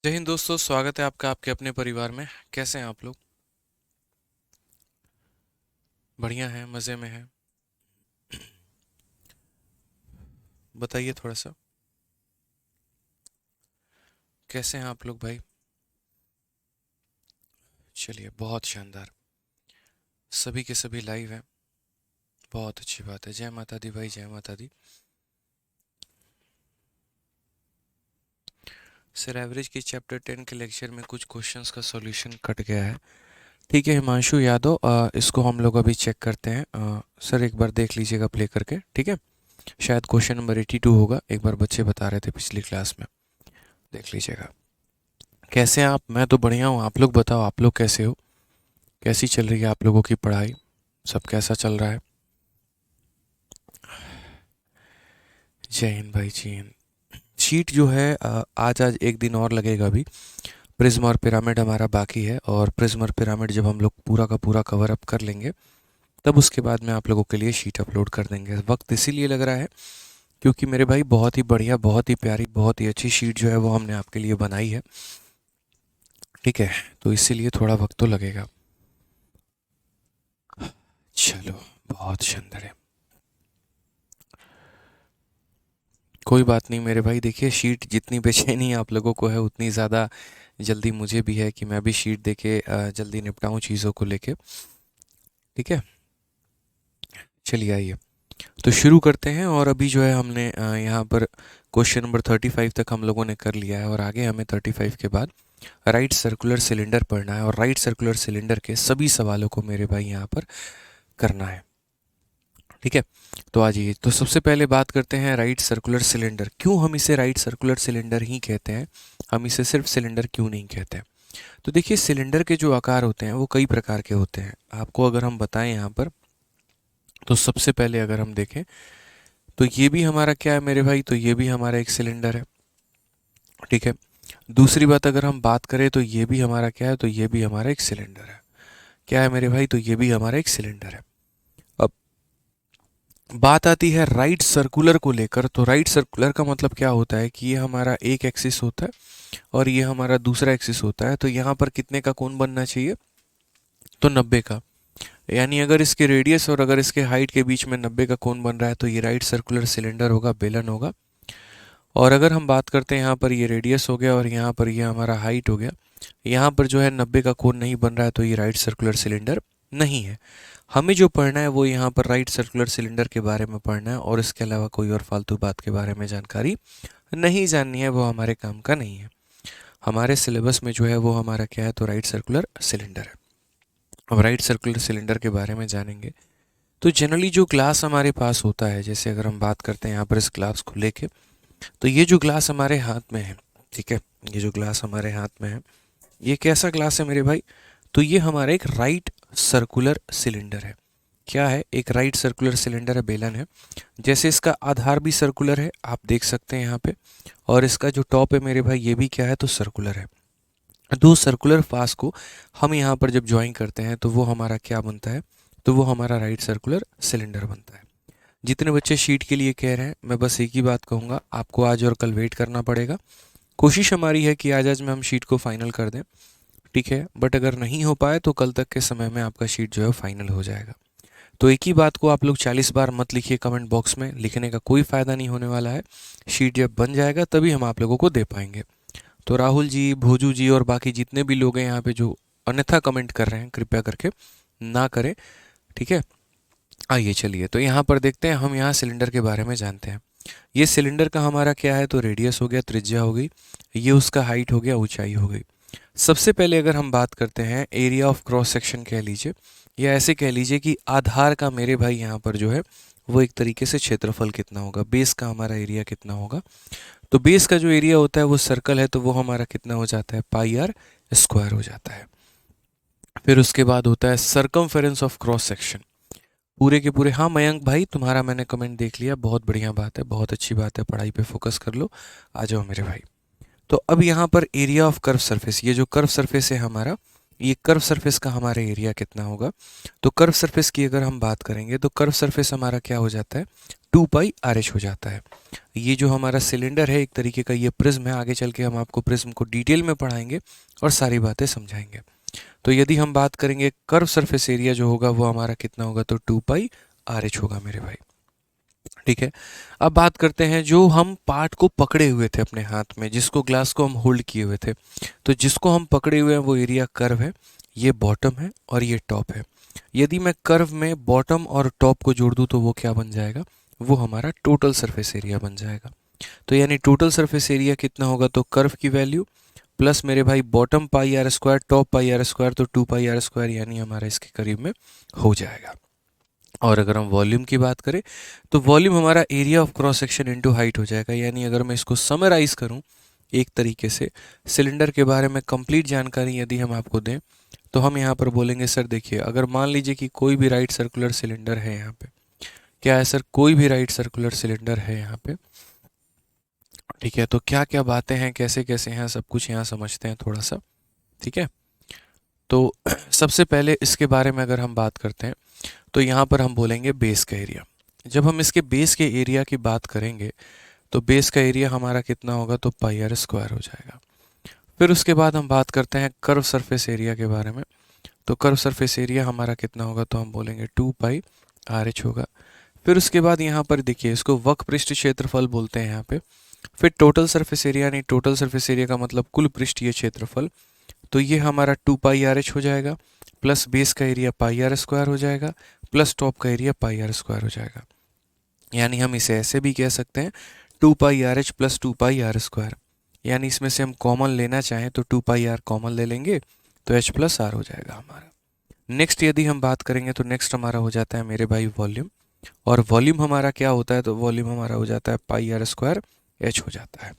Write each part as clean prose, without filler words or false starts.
जय हिंद दोस्तों, स्वागत है आपका आपके अपने परिवार में। कैसे हैं आप लोग? बढ़िया हैं, मज़े में हैं। बताइए थोड़ा सा, कैसे हैं आप लोग भाई? चलिए, बहुत शानदार। सभी के सभी लाइव हैं। बहुत अच्छी बात है। जय माता दी भाई, जय माता दी। सर, एवरेज की चैप्टर 10 के लेक्चर में कुछ क्वेश्चंस का सॉल्यूशन कट गया है। ठीक है हिमांशु यादव, इसको हम लोग अभी चेक करते हैं। सर एक बार देख लीजिएगा प्ले करके, ठीक है? शायद क्वेश्चन नंबर 82 होगा। एक बार बच्चे बता रहे थे पिछली क्लास में, देख लीजिएगा। कैसे हैं आप? मैं तो बढ़िया हूँ। आप लोग बताओ, आप लोग कैसे हो? कैसी चल रही है आप लोगों की पढ़ाई? सब कैसा चल रहा है? जय हिंद भाई, जय हिंद। शीट जो है आज आज एक दिन और लगेगा अभी। प्रिज्म और पिरामिड हमारा बाकी है, और प्रिज्म और पिरामिड जब हम लोग पूरा का पूरा कवर अप कर लेंगे तब उसके बाद में आप लोगों के लिए शीट अपलोड कर देंगे। वक्त इसीलिए लग रहा है क्योंकि मेरे भाई बहुत ही बढ़िया, बहुत ही प्यारी, बहुत ही अच्छी शीट जो है वो हमने आपके लिए बनाई है। ठीक है, तो इसीलिए थोड़ा वक्त तो लगेगा। चलो, बहुत शानदार है। कोई बात नहीं मेरे भाई, देखिए शीट जितनी बेचैनी आप लोगों को है उतनी ज़्यादा जल्दी मुझे भी है कि मैं भी शीट देके जल्दी निपटाऊं चीज़ों को लेके। ठीक है, चलिए आइए तो शुरू करते हैं। और अभी जो है हमने यहाँ पर क्वेश्चन नंबर 35 तक हम लोगों ने कर लिया है, और आगे हमें 35 के बाद राइट सर्कुलर सिलेंडर पढ़ना है, और राइट सर्कुलर सिलेंडर के सभी सवालों को मेरे भाई यहाँ पर करना है। ठीक है, तो आ जाइए। तो सबसे पहले बात करते हैं राइट सर्कुलर सिलेंडर। क्यों हम इसे राइट सर्कुलर सिलेंडर ही कहते हैं? हम इसे सिर्फ सिलेंडर क्यों नहीं कहते हैं? तो देखिए, सिलेंडर के जो आकार होते हैं वो कई प्रकार के होते हैं। आपको अगर हम बताएं यहाँ पर, तो सबसे पहले अगर हम देखें तो ये भी हमारा क्या है मेरे भाई? तो ये भी हमारा एक सिलेंडर है। ठीक है, दूसरी बात अगर हम बात करें तो ये भी हमारा क्या है? तो ये भी हमारा एक सिलेंडर है। क्या है मेरे भाई? तो ये भी हमारा एक सिलेंडर है। अब बात आती है राइट सर्कुलर को लेकर। तो राइट सर्कुलर का मतलब क्या होता है कि ये हमारा एक एक्सिस होता है और ये हमारा दूसरा एक्सिस होता है। तो यहाँ पर कितने का कोण बनना चाहिए? तो 90 का। यानी अगर इसके रेडियस और अगर इसके हाइट के बीच में 90 का कोण बन रहा है तो ये राइट सर्कुलर सिलेंडर होगा, बेलन होगा। और अगर हम बात करते हैं यहाँ पर ये रेडियस हो गया और यहाँ पर ये हमारा हाइट हो गया, यहाँ पर जो है 90 का कोण नहीं बन रहा है तो ये राइट सर्कुलर सिलेंडर नहीं है। हमें जो पढ़ना है वो यहाँ पर राइट सर्कुलर सिलेंडर के बारे में पढ़ना है, और इसके अलावा कोई और फालतू बात के बारे में जानकारी नहीं जाननी है, वो हमारे काम का नहीं है। हमारे सिलेबस में जो है वो हमारा क्या है? तो राइट सर्कुलर सिलेंडर है। अब राइट सर्कुलर सिलेंडर के बारे में जानेंगे तो जनरली जो ग्लास हमारे पास होता है, जैसे अगर हम बात करते हैं यहाँ पर इस ग्लास को लेके, तो ये जो ग्लास हमारे हाथ में है, ठीक है, ये जो ग्लास हमारे हाथ में है, ये कैसा ग्लास है मेरे भाई? तो ये हमारा एक राइट सर्कुलर सिलेंडर है। क्या है? एक राइट सर्कुलर सिलेंडर है, बेलन है। जैसे इसका आधार भी सर्कुलर है, आप देख सकते हैं यहाँ पे, और इसका जो टॉप है मेरे भाई ये भी क्या है? तो सर्कुलर है। दो सर्कुलर फास को हम यहाँ पर जब ज्वाइन करते हैं तो वो हमारा क्या बनता है? तो वो हमारा राइट सर्कुलर सिलेंडर बनता है। जितने बच्चे शीट के लिए कह रहे हैं, मैं बस एक ही बात कहूँगा, आपको आज और कल वेट करना पड़ेगा। कोशिश हमारी है कि आज आज में हम शीट को फाइनल कर दें, ठीक है, बट अगर नहीं हो पाए तो कल तक के समय में आपका शीट जो है फाइनल हो जाएगा। तो एक ही बात को आप लोग 40 बार मत लिखिए कमेंट बॉक्स में, लिखने का कोई फ़ायदा नहीं होने वाला है। शीट जब बन जाएगा तभी हम आप लोगों को दे पाएंगे। तो राहुल जी, भोजू जी और बाकी जितने भी लोग हैं यहाँ पे जो अन्यथा कमेंट कर रहे हैं, कृपया करके ना करें, ठीक है? आइए चलिए, तो यहाँ पर देखते हैं, हम यहाँ सिलेंडर के बारे में जानते हैं। ये सिलेंडर का हमारा क्या है? तो रेडियस हो गया, त्रिज्या हो गई, ये उसका हाइट हो गया, ऊंचाई हो गई। सबसे पहले अगर हम बात करते हैं एरिया ऑफ क्रॉस सेक्शन कह लीजिए, या ऐसे कह लीजिए कि आधार का मेरे भाई यहाँ पर जो है वो एक तरीके से क्षेत्रफल कितना होगा, बेस का हमारा एरिया कितना होगा। तो बेस का जो एरिया होता है वो सर्कल है तो वो हमारा कितना हो जाता है? पाई आर स्क्वायर हो जाता है। फिर उसके बाद होता है सरकमफेरेंस ऑफ क्रॉस सेक्शन, पूरे के पूरे। हाँ मयंक भाई, तुम्हारा मैंने कमेंट देख लिया, बहुत बढ़िया बात है, बहुत अच्छी बात है, पढ़ाई पे फोकस कर लो। आ जाओ मेरे भाई। तो अब यहाँ पर एरिया ऑफ कर्व सरफेस, ये जो कर्व सरफेस है हमारा, ये कर्व सरफेस का हमारा एरिया कितना होगा? तो कर्व सरफेस की अगर हम बात करेंगे तो कर्व सरफेस हमारा क्या हो जाता है? टू पाई आर एच हो जाता है। ये जो हमारा सिलेंडर है एक तरीके का ये प्रिज्म है, आगे चल के हम आपको प्रिज्म को डिटेल में पढ़ाएंगे और सारी बातें समझाएंगे। तो यदि हम बात करेंगे कर्व सरफेस एरिया जो होगा वो हमारा कितना होगा, तो टू पाई आर एच होगा मेरे भाई। ठीक है, अब बात करते हैं जो हम पार्ट को पकड़े हुए थे अपने हाथ में, जिसको ग्लास को हम होल्ड किए हुए थे, तो जिसको हम पकड़े हुए हैं वो एरिया कर्व है, ये बॉटम है और ये टॉप है। यदि मैं कर्व में बॉटम और टॉप को जोड़ दूं तो वो क्या बन जाएगा, वो हमारा टोटल सरफेस एरिया बन जाएगा। तो यानी टोटल सरफेस एरिया कितना होगा, तो कर्व की वैल्यू प्लस मेरे भाई bottom pi r square, top pi r square, तो टू पाई आर स्क्वायर, यानी हमारा इसके करीब में हो जाएगा। और अगर हम वॉल्यूम की बात करें तो वॉल्यूम हमारा area of cross section into height हो जाएगा। यानी अगर मैं इसको समराइज करूं एक तरीके से, सिलेंडर के बारे में कंप्लीट जानकारी यदि हम आपको दें तो हम यहाँ पर बोलेंगे सर देखिए, अगर मान लीजिए कि कोई भी राइट सर्कुलर सिलेंडर है यहाँ पे, क्या है सर, कोई भी राइट सर्कुलर सिलेंडर है यहाँ पे, ठीक है, तो क्या क्या बातें हैं, कैसे कैसे हैं, सब कुछ यहाँ समझते हैं थोड़ा सा। ठीक है, तो सबसे पहले इसके बारे में अगर हम बात करते हैं तो यहाँ पर हम बोलेंगे बेस का एरिया। जब हम इसके बेस के एरिया की बात करेंगे तो बेस का एरिया हमारा कितना होगा, तो पाई आर स्क्वायर हो जाएगा। फिर उसके बाद हम बात करते हैं कर्व सरफेस एरिया के बारे में। तो कर्व सरफेस एरिया हमारा कितना होगा, तो हम बोलेंगे टू पाई आर एच होगा। फिर उसके बाद यहाँ पर देखिए, इसको वक्र पृष्ठ क्षेत्रफल बोलते हैं यहाँ पे। फिर टोटल सरफेस एरिया, यानी टोटल सरफेस एरिया का मतलब कुल पृष्ठीय क्षेत्रफल, तो ये हमारा टू पाई आर एच हो जाएगा, प्लस बेस का एरिया पाई आर स्क्वायर हो जाएगा, प्लस टॉप का एरिया पाई आर स्क्वायर हो जाएगा। यानी हम इसे ऐसे भी कह सकते हैं two pi r h plus two pi r square. यानी इसमें से हम कॉमन लेना चाहें तो टू पाई आर कॉमन ले लेंगे तो एच प्लस आर हो जाएगा हमारा। नेक्स्ट यदि हम बात करेंगे तो नेक्स्ट हमारा हो जाता है मेरे भाई वॉल्यूम। और वॉल्यूम हमारा क्या होता है, तो वॉल्यूम हमारा हो जाता है पाई आर स्क्वायर एच हो जाता है।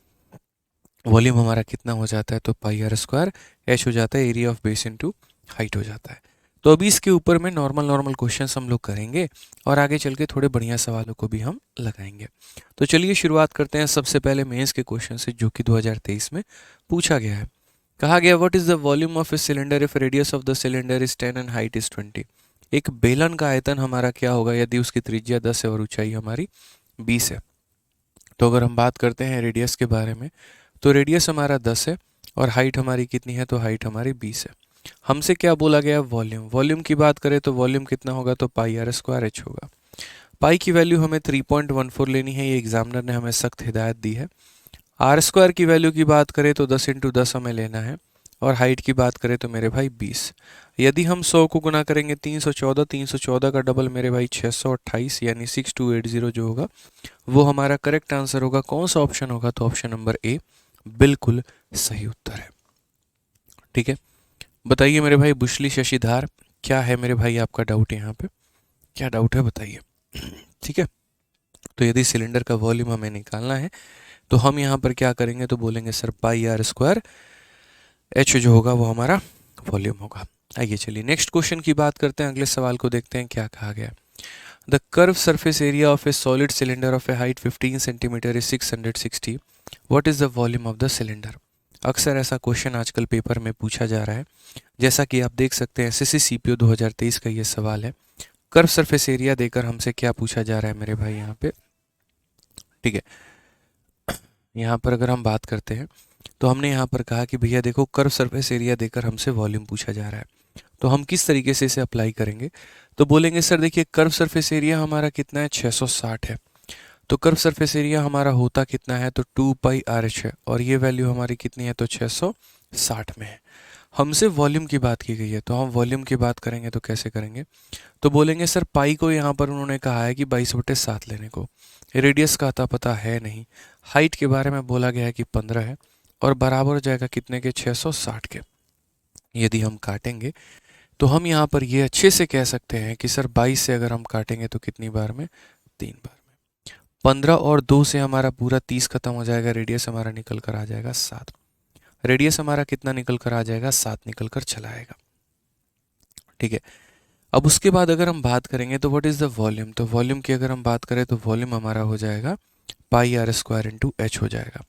वॉल्यूम हमारा कितना हो जाता है, तो पाई आर स्क्वायर एच हो जाता है, area of base into height हो जाता है। तो अभी इसके ऊपर में नॉर्मल नॉर्मल क्वेश्चंस हम लोग करेंगे और आगे चल के थोड़े बढ़िया सवालों को भी हम लगाएंगे। तो चलिए शुरुआत करते हैं सबसे पहले मेंस के क्वेश्चन से, जो कि 2023 में पूछा गया है। कहा गया what is the volume of a cylinder if radius of the cylinder is 10 and height is 20। एक बेलन का आयतन हमारा क्या होगा यदि उसकी त्रिज्या 10 है और ऊंचाई हमारी 20 है। तो अगर हम बात करते हैं रेडियस के बारे में, तो रेडियस हमारा 10 है और हाइट हमारी कितनी है, तो हाइट हमारी 20 है। हमसे क्या बोला गया, वॉल्यूम। वॉल्यूम की बात करें तो वॉल्यूम कितना होगा, तो पाई आर स्क्वायर एच होगा। पाई की वैल्यू हमें 3.14 लेनी है, ये एग्जामिनर ने हमें सख्त हिदायत दी है। आर स्क्वायर की वैल्यू की बात करें तो 10 इंटू 10 हमें लेना है, और हाइट की बात करें तो मेरे भाई 20। यदि हम 100 को गुना करेंगे 314, 314 का डबल मेरे भाई 628, यानी 6280 जो होगा वो हमारा करेक्ट आंसर होगा। कौन सा ऑप्शन होगा, तो ऑप्शन नंबर ए बिल्कुल सही उत्तर है। ठीक है, बताइए मेरे भाई बुशली शशिधार, क्या है मेरे भाई आपका डाउट यहाँ पे, क्या डाउट है बताइए। ठीक है, तो यदि सिलेंडर का वॉल्यूम हमें निकालना है तो हम यहाँ पर क्या करेंगे, तो बोलेंगे sir pi r square h जो होगा वो हमारा वॉल्यूम होगा। आइए चलिए नेक्स्ट क्वेश्चन की बात करते हैं, अगले सवाल को देखते हैं क्या कहा गया। The curve surface area of a solid cylinder of A height 15 centimetre is 660। What is the volume of the cylinder. अक्सर ऐसा क्वेश्चन आजकल पेपर में पूछा जा रहा है। जैसा कि आप देख सकते हैं एसएससी सीपीओ 2023 का ये सवाल है। कर्व सरफेस एरिया देकर हमसे क्या पूछा जा रहा है मेरे भाई यहाँ पे। ठीक है, यहाँ पर अगर हम बात करते हैं तो हमने यहाँ पर कहा कि भैया देखो कर्व सरफेस एरिया देकर हमसे वॉल्यूम पूछा जा रहा है, तो हम किस तरीके से इसे अप्लाई करेंगे। तो बोलेंगे सर देखिए कर्व सरफेस एरिया हमारा कितना है, 660 है। तो कर्व सरफेस एरिया हमारा होता कितना है, तो 2 पाई आर एच है, और ये वैल्यू हमारी कितनी है, तो 660 में है। हमसे वॉल्यूम की बात की गई है, तो हम वॉल्यूम की बात करेंगे तो कैसे करेंगे, तो बोलेंगे सर पाई को यहाँ पर उन्होंने कहा है कि 22/7 लेने को, रेडियस का अता पता है नहीं, हाइट के बारे में बोला गया है कि 15 है, और बराबर हो जाएगा कितने के, 660 के। यदि हम काटेंगे तो हम यहाँ पर ये अच्छे से कह सकते हैं कि सर 22 से अगर हम काटेंगे तो कितनी बार में, 3 बार में। 15 और 2 से हमारा पूरा 30 खत्म हो जाएगा, रेडियस हमारा निकल कर आ जाएगा 7। रेडियस हमारा कितना निकल कर आ जाएगा, 7 निकल कर चला आएगा। ठीक है, अब उसके बाद अगर हम बात करेंगे तो व्हाट इज़ द वॉल्यूम। तो वॉल्यूम की अगर हम बात करें तो वॉल्यूम हमारा हो जाएगा पाई आर स्क्वायर इंटू एच हो जाएगा।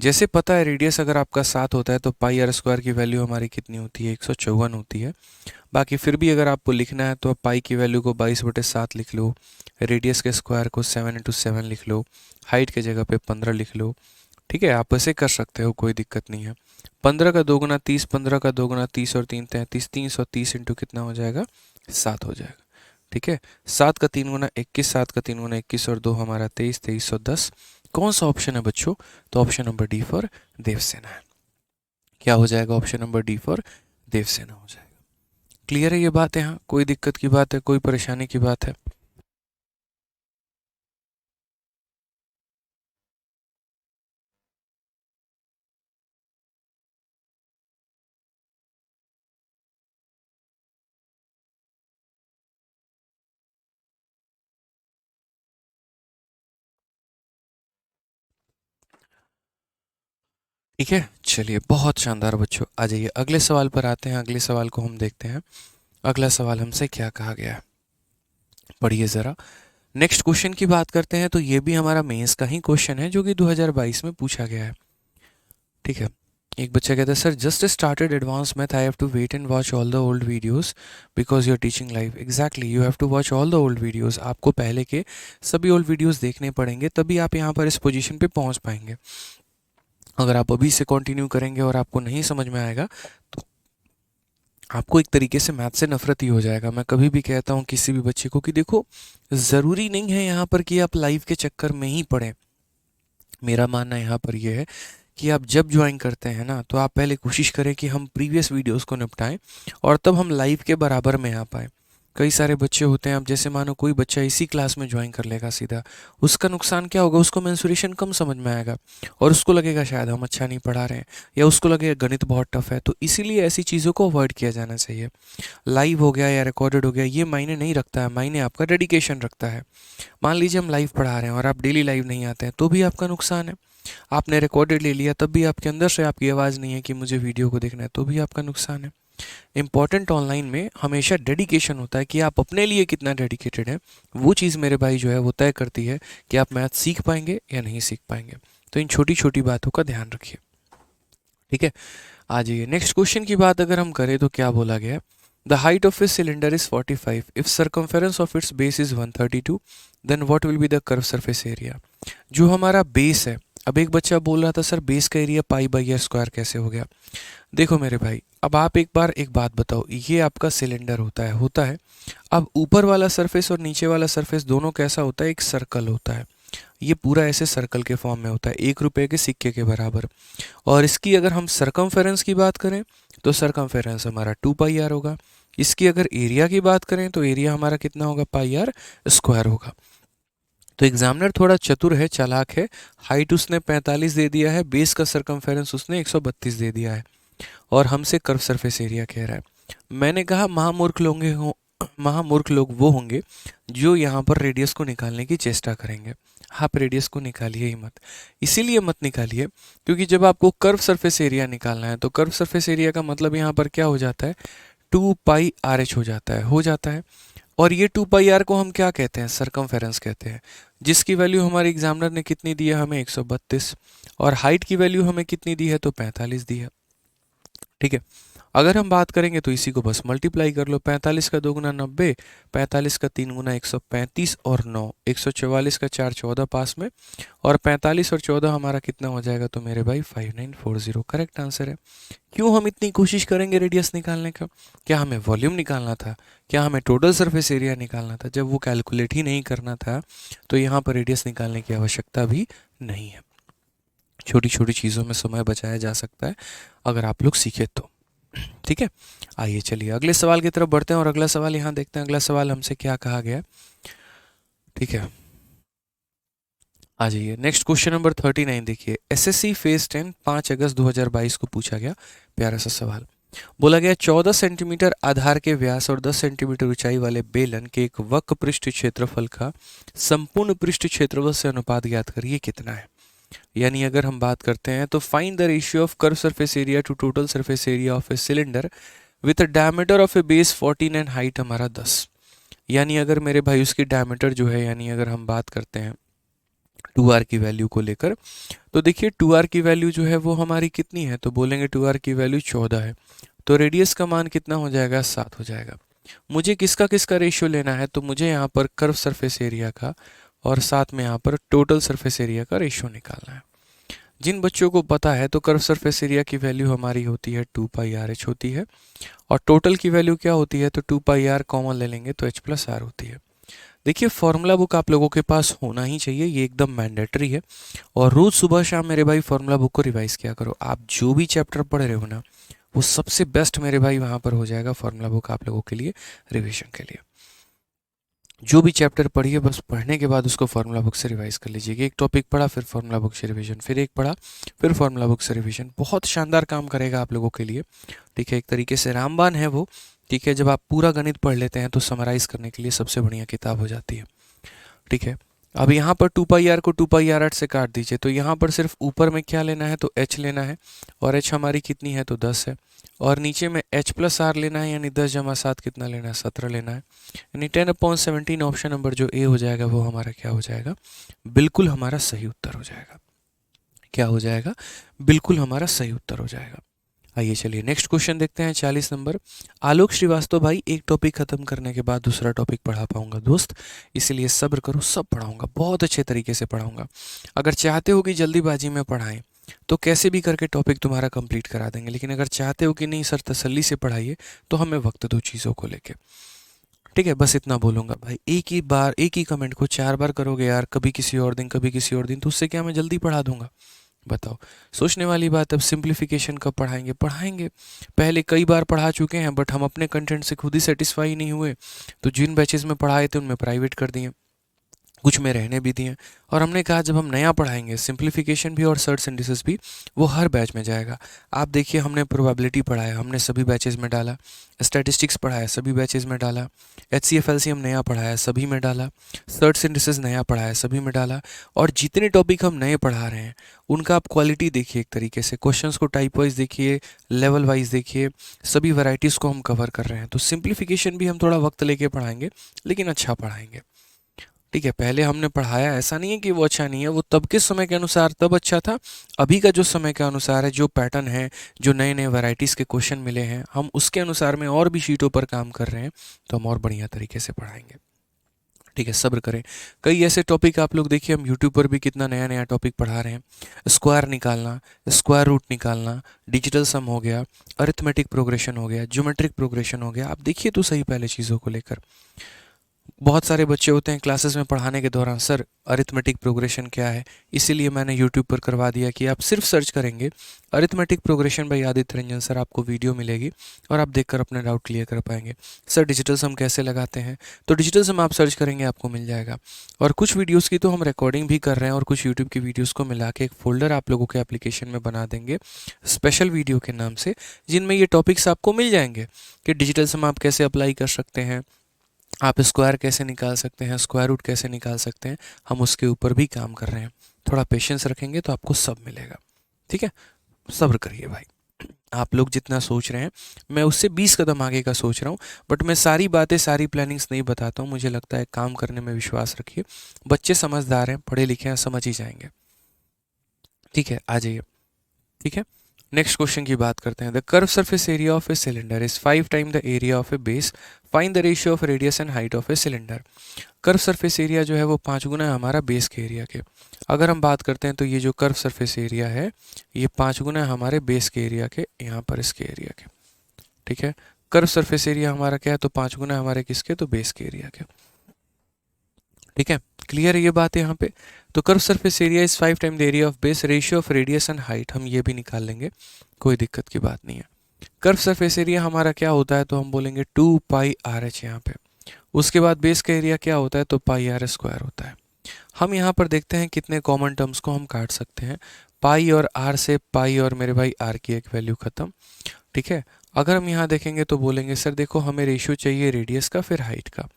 जैसे पता है रेडियस अगर आपका 7 होता है तो पाई आर स्क्वायर की वैल्यू हमारी कितनी होती है, 154 होती है। बाकी फिर भी अगर आपको लिखना है तो आप पाई की वैल्यू को 22/7 लिख लो, रेडियस के स्क्वायर को 7 × 7 लिख लो, हाइट के जगह पे 15 लिख लो। ठीक है, आप ऐसे कर सकते हो, कोई दिक्कत नहीं है। 15 का 2 गुना 30, 15 का 2 गुना 30 और 3 33, 330 इंटू कितना हो जाएगा, 7 हो जाएगा। ठीक है, 7 का 3 गुना 21, 7 का 3 गुना 21 और 2 हमारा 23, 2310। कौन सा ऑप्शन है बच्चों, तो option number D for Devsena है। क्या हो जाएगा, option number D for Devsena हो जाएगा। क्लियर है ये बात, यहाँ कोई दिक्कत की बात है, कोई परेशानी की बात है? ठीक है, चलिए बहुत शानदार बच्चों, आ जाइए अगले सवाल पर आते हैं। अगले सवाल को हम देखते हैं। अगला सवाल हमसे क्या कहा गया है, पढ़िए ज़रा। नेक्स्ट क्वेश्चन की बात करते हैं तो ये भी हमारा मेंस का ही क्वेश्चन है जो कि 2022 में पूछा गया है। ठीक है, एक बच्चा कहता है sir just started advance math, I have to wait and watch all the old videos because you are teaching live. Exactly, you have to watch all the old videos. आपको पहले के सभी ओल्ड वीडियोस देखने पड़ेंगे, तभी आप यहाँ पर इस पोजीशन पे पहुँच पाएंगे। अगर आप अभी से कंटिन्यू करेंगे और आपको नहीं समझ में आएगा तो आपको एक तरीके से मैथ से नफरत ही हो जाएगा। मैं कभी भी कहता हूँ किसी भी बच्चे को कि देखो, ज़रूरी नहीं है यहाँ पर कि आप लाइव के चक्कर में ही पढ़ें। मेरा मानना यहाँ पर यह है कि आप जब ज्वाइन करते हैं ना, तो आप पहले कोशिश करें कि हम प्रीवियस वीडियोस को निपटाएं और तब हम लाइव के बराबर में आ पाएँ। कई सारे बच्चे होते हैं, अब जैसे मानो कोई बच्चा इसी क्लास में ज्वाइन कर लेगा सीधा, उसका नुकसान क्या होगा, उसको मेंसुरेशन कम समझ में आएगा और उसको लगेगा शायद हम अच्छा नहीं पढ़ा रहे हैं, या उसको लगेगा गणित बहुत टफ है। तो इसीलिए ऐसी चीज़ों को अवॉइड किया जाना चाहिए। लाइव हो गया या रिकॉर्डेड हो गया ये मायने नहीं रखता है, मायने आपका डेडिकेशन रखता है। मान लीजिए हम लाइव पढ़ा रहे हैं और आप डेली लाइव नहीं आते हैं तो भी आपका नुकसान है। आपने रिकॉर्डेड ले लिया तब भी आपके अंदर से आपकी आवाज़ नहीं है कि मुझे वीडियो को देखना है, तो भी आपका नुकसान है। इम्पॉर्टेंट ऑनलाइन में हमेशा डेडिकेशन होता है कि आप अपने लिए कितना डेडिकेटेड हैं। वो चीज़ मेरे भाई जो है वो तय करती है कि आप मैथ सीख पाएंगे या नहीं सीख पाएंगे। तो इन छोटी छोटी बातों का ध्यान रखिए। ठीक है, आ जाइए नेक्स्ट क्वेश्चन की बात अगर हम करें तो क्या बोला गया है, the height of a cylinder is 45, if circumference of its base is 132, then what will be the curve surface area. जो हमारा बेस है, अब एक बच्चा बोल रहा था सर बेस का area pi by r square कैसे हो गया। देखो मेरे भाई, अब आप एक बार एक बात बताओ, ये आपका सिलेंडर होता है। अब ऊपर वाला सरफेस और नीचे वाला सरफेस दोनों कैसा होता है, एक सर्कल होता है। ये पूरा ऐसे सर्कल के फॉर्म में होता है, 1 रुपए के सिक्के के बराबर। और इसकी अगर हम सरकमफेरेंस की बात करें तो सरकमफेरेंस हमारा 2 पाई आर होगा। इसकी अगर एरिया की बात करें तो एरिया हमारा कितना होगा, पाई आर स्क्वायर होगा। तो एग्जामिनर थोड़ा चतुर है, चालाक है। हाइट उसने 45 दे दिया है, बेस का सरकमफेरेंस उसने 132 दे दिया है और हमसे कर्व सरफेस एरिया कह रहा है। मैंने कहा महामूर्ख लोग वो होंगे जो यहाँ पर रेडियस को निकालने की चेष्टा करेंगे। आप रेडियस को निकालिए ही मत। इसीलिए मत निकालिए क्योंकि जब आपको कर्व सरफेस एरिया निकालना है तो कर्व सरफेस एरिया का मतलब यहाँ पर क्या हो जाता है, 2 पाई आर एच हो जाता है। और ये 2 पाई आर को हम क्या कहते हैं, सरकमफेरेंस कहते हैं, जिसकी वैल्यू हमारे एग्जामिनर ने कितनी दी है, हमें 132। और हाइट की वैल्यू हमें कितनी दी है, तो 45 दी है। ठीक है, अगर हम बात करेंगे तो इसी को बस मल्टीप्लाई कर लो, 45 का 2 गुना 90, 45 का 3 गुना 135 और 9, 144 का 4 14 पास में, और 45 और 14 हमारा कितना हो जाएगा, तो मेरे भाई 5940 करेक्ट आंसर है। क्यों हम इतनी कोशिश करेंगे रेडियस निकालने का, क्या हमें वॉल्यूम निकालना था, क्या हमें टोटल सरफेस एरिया निकालना था? जब वो कैलकुलेट ही नहीं करना था तो यहाँ पर रेडियस निकालने की आवश्यकता भी नहीं है। छोटी छोटी चीज़ों में समय बचाया जा सकता है अगर आप लोग सीखे तो। ठीक है, आइए चलिए अगले सवाल की तरफ बढ़ते हैं और अगला सवाल यहाँ देखते हैं। अगला सवाल हमसे क्या कहा गया। ठीक है, आ जाइए नेक्स्ट क्वेश्चन नंबर 39 देखिए। एसएससी फेज 10 5 अगस्त 2022 को पूछा गया प्यारा सा सवाल। बोला गया 14 सेंटीमीटर आधार के व्यास और 10 सेंटीमीटर ऊंचाई वाले बेलन के एक वक्र पृष्ठ क्षेत्रफल का संपूर्ण पृष्ठ क्षेत्रफल से अनुपात ज्ञात करिए, कितना है। यानी अगर हम बात करते हैं तो find the ratio of curve surface area to total surface area of a cylinder with diameter of a base 14 and height हमारा 10। यानी अगर मेरे भाई उसकी डायमीटर जो है, यानी अगर हम बात करते हैं 2r की वैल्यू को लेकर। तो देखिए 2r की वैल्यू जो है वो हमारी कितनी है, तो बोलेंगे 2r की वैल्यू 14 है। तो रेडियस का मान कितना हो जाएगा, 7 हो जाएगा। मुझे किसका किसका रेशियो लेना है, तो मुझे यहाँ पर कर्व सरफेस एरिया का और साथ में यहाँ पर टोटल सरफेस एरिया का रेशियो निकालना है। जिन बच्चों को पता है तो कर्व सरफेस एरिया की वैल्यू हमारी होती है 2πr(h) होती है, और टोटल की वैल्यू क्या होती है, तो 2πr कॉमन ले लेंगे तो h+r होती है। देखिए फॉर्मूला बुक आप लोगों के पास होना ही चाहिए, ये एकदम मैंडेटरी है। और रोज़ सुबह शाम मेरे भाई फॉर्मूला बुक को रिवाइज़ किया करो। आप जो भी चैप्टर पढ़ रहे हो ना, वो सबसे बेस्ट मेरे भाई वहाँ पर हो जाएगा फॉर्मूला बुक आप लोगों के लिए रिवीजन के लिए। जो भी चैप्टर पढ़िए बस पढ़ने के बाद उसको फार्मूला बुक से रिवाइज कर लीजिए। एक टॉपिक पढ़ा फिर फार्मूला बुक से रिवीजन, फिर एक पढ़ा फिर फार्मूला बुक से रिवीजन, बहुत शानदार काम करेगा आप लोगों के लिए। ठीक है, एक तरीके से रामबाण है वो। ठीक है, जब आप पूरा गणित पढ़ लेते हैं तो समराइज़ करने के लिए सबसे बढ़िया किताब हो जाती है। ठीक है, अब यहाँ पर 2πr को 2πr(8) से काट दीजिए, तो यहाँ पर सिर्फ ऊपर में क्या लेना है, तो h लेना है, और h हमारी कितनी है, तो 10 है। और नीचे में h+r लेना है, यानी 10 + 7 कितना लेना है, 17 लेना है। यानी 10/17 ऑप्शन नंबर जो ए हो जाएगा वो हमारा क्या हो जाएगा, बिल्कुल हमारा सही उत्तर हो जाएगा। क्या हो जाएगा, बिल्कुल हमारा सही उत्तर हो जाएगा। आइए चलिए नेक्स्ट क्वेश्चन देखते हैं 40 नंबर। आलोक श्रीवास्तव भाई, एक टॉपिक खत्म करने के बाद दूसरा टॉपिक पढ़ा पाऊंगा दोस्त, इसलिए सब्र करो, सब पढ़ाऊंगा, बहुत अच्छे तरीके से पढ़ाऊंगा। अगर चाहते हो कि जल्दीबाजी में पढ़ाएं तो कैसे भी करके टॉपिक तुम्हारा कंप्लीट करा देंगे, लेकिन अगर चाहते हो कि नहीं सर तसल्ली से पढ़ाइए तो हमें वक्त दो चीज़ों को लेके। ठीक है, बस इतना बोलूँगा भाई। एक ही बार एक ही कमेंट को 4 बार करोगे यार, कभी किसी और दिन कभी किसी और दिन, तो उससे क्या मैं जल्दी पढ़ा दूंगा, बताओ। सोचने वाली बात। अब सिंप्लीफिकेशन कब पढ़ाएंगे, पढ़ाएंगे। पहले कई बार पढ़ा चुके हैं, बट हम अपने कंटेंट से खुद ही सेटिस्फाई नहीं हुए, तो जिन बैचेस में पढ़ाए थे उनमें प्राइवेट कर दिए, कुछ में रहने भी दिए। और हमने कहा जब हम नया पढ़ाएंगे सिंप्लीफिकेशन भी और सर्च सिंथेसिस भी, वो हर बैच में जाएगा। आप देखिए हमने प्रोबेबिलिटी पढ़ाया, हमने सभी बैचेस में डाला। स्टैटिस्टिक्स पढ़ाया, सभी बैचेस में डाला। HCF LCM नया पढ़ाया, सभी में डाला। सर्च सिंथेसिस नया पढ़ाया, सभी में डाला। और जितने टॉपिक हम नए पढ़ा रहे हैं उनका आप क्वालिटी देखिए, एक तरीके से क्वेश्चंस को टाइप वाइज देखिए, लेवल वाइज देखिए, सभी वैरायटीज़ को हम कवर कर रहे हैं। तो सिंप्लीफिकेशन भी हम थोड़ा वक्त लेके पढ़ाएंगे, लेकिन अच्छा पढ़ाएंगे। ठीक है, पहले हमने पढ़ाया, ऐसा नहीं है कि वो अच्छा नहीं है, वो तब के समय के अनुसार तब अच्छा था। अभी का जो समय के अनुसार है, जो पैटर्न है, जो नए नए वैरायटीज़ के क्वेश्चन मिले हैं, हम उसके अनुसार में और भी शीटों पर काम कर रहे हैं, तो हम और बढ़िया तरीके से पढ़ाएंगे। ठीक है, सब्र करें। कई ऐसे टॉपिक आप लोग देखिए, हम यूट्यूब पर भी कितना नया नया टॉपिक पढ़ा रहे हैं। स्क्वायर निकालना, स्क्वायर रूट निकालना, डिजिटल सम हो गया, अरिथमेटिक प्रोग्रेशन हो गया, ज्योमेट्रिक प्रोग्रेशन हो गया। आप देखिए तो सही पहले चीज़ों को लेकर। बहुत सारे बच्चे होते हैं क्लासेस में पढ़ाने के दौरान, सर अरिथमेटिक प्रोग्रेशन क्या है, इसीलिए मैंने यूट्यूब पर करवा दिया कि आप सिर्फ सर्च करेंगे arithmetic progression by Aditya Ranjan sir, आपको वीडियो मिलेगी और आप देखकर अपने डाउट क्लियर कर पाएंगे। सर डिजिटल सम कैसे लगाते हैं, तो डिजिटल सम आप सर्च करेंगे आपको मिल जाएगा। और कुछ वीडियोज़ की तो हम रिकॉर्डिंग भी कर रहे हैं, और कुछ यूट्यूब की वीडियोज़ को मिला के एक फोल्डर आप लोगों के एप्लीकेशन में बना देंगे स्पेशल वीडियो के नाम से, जिनमें ये टॉपिक्स आपको मिल जाएंगे कि डिजिटल सम आप कैसे अप्लाई कर सकते हैं, आप स्क्वायर कैसे निकाल सकते हैं, स्क्वायर रूट कैसे निकाल सकते हैं। हम उसके ऊपर भी काम कर रहे हैं। थोड़ा पेशेंस रखेंगे तो आपको सब मिलेगा। ठीक है, सब्र करिए भाई। आप लोग जितना सोच रहे हैं मैं उससे 20 कदम आगे का सोच रहा हूँ, बट मैं सारी बातें सारी प्लानिंग्स नहीं बताता हूँ। मुझे लगता है काम करने में विश्वास रखिए। बच्चे समझदार हैं, पढ़े लिखे हैं, समझ ही जाएंगे। ठीक है, आ जाइए। ठीक है, नेक्स्ट क्वेश्चन की बात करते हैं। The curve surface area of a cylinder is 5 time the area of a base, find the ratio of radius and height of a cylinder. Curve surface area जो है वो 5 गुना है हमारा बेस के एरिया के। अगर हम बात करते हैं तो ये जो कर्व सरफेस एरिया है ये 5 गुना है हमारे बेस के एरिया के, यहाँ पर इसके एरिया के। ठीक है, कर्व सरफेस एरिया हमारा क्या है, तो 5 गुना हमारे किसके, तो बेस के एरिया के। ठीक है, क्लियर है ये बात यहाँ पे। तो curve surface area is 5 time the area of base, ratio of radius and height हम ये भी निकाल लेंगे, कोई दिक्कत की बात नहीं है। कर्व सरफेस एरिया हमारा क्या होता है, तो हम बोलेंगे 2πr(h) यहाँ पे। उसके बाद बेस का एरिया क्या होता है, तो πr² होता है। हम यहाँ पर देखते हैं कितने कॉमन टर्म्स को हम काट सकते हैं। पाई और आर से, पाई और मेरे भाई आर की एक वैल्यू खत्म। ठीक है, अगर हम यहाँ देखेंगे तो बोलेंगे सर देखो हमें रेशियो चाहिए रेडियस का फिर हाइट का,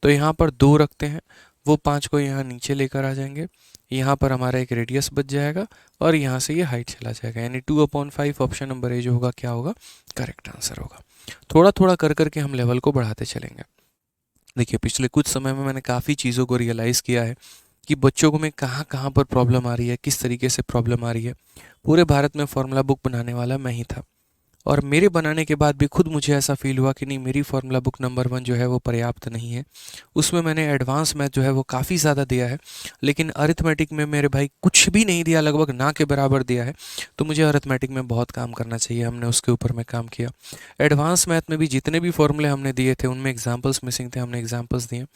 तो यहाँ पर 2 रखते हैं, वो 5 को यहाँ नीचे लेकर आ जाएंगे, यहाँ पर हमारा एक रेडियस बच जाएगा और यहाँ से ये हाइट चला जाएगा, यानी 2/5 ऑप्शन नंबर ए जो होगा क्या होगा, करेक्ट आंसर होगा। थोड़ा थोड़ा कर करके हम लेवल को बढ़ाते चलेंगे। देखिए पिछले कुछ समय में मैंने काफ़ी चीज़ों को रियलाइज़ किया है कि बच्चों को में कहाँ कहाँ पर प्रॉब्लम आ रही है, किस तरीके से प्रॉब्लम आ रही है। पूरे भारत में फार्मूला बुक बनाने वाला मैं ही था, और मेरे बनाने के बाद भी खुद मुझे ऐसा फील हुआ कि नहीं, मेरी फार्मूला बुक नंबर 1 जो है वो पर्याप्त नहीं है। उसमें मैंने एडवांस मैथ जो है वो काफ़ी ज़्यादा दिया है, लेकिन अरिथमेटिक में मेरे भाई कुछ भी नहीं दिया, लगभग ना के बराबर दिया है। तो मुझे अरिथमेटिक में बहुत काम करना चाहिए, हमने उसके ऊपर में काम किया। एडवांस मैथ में भी जितने भी फॉर्मूले हमने दिए थे उनमें एग्जाम्पल्स मिसिंग थे, हमने एग्जाम्पल्स दिए।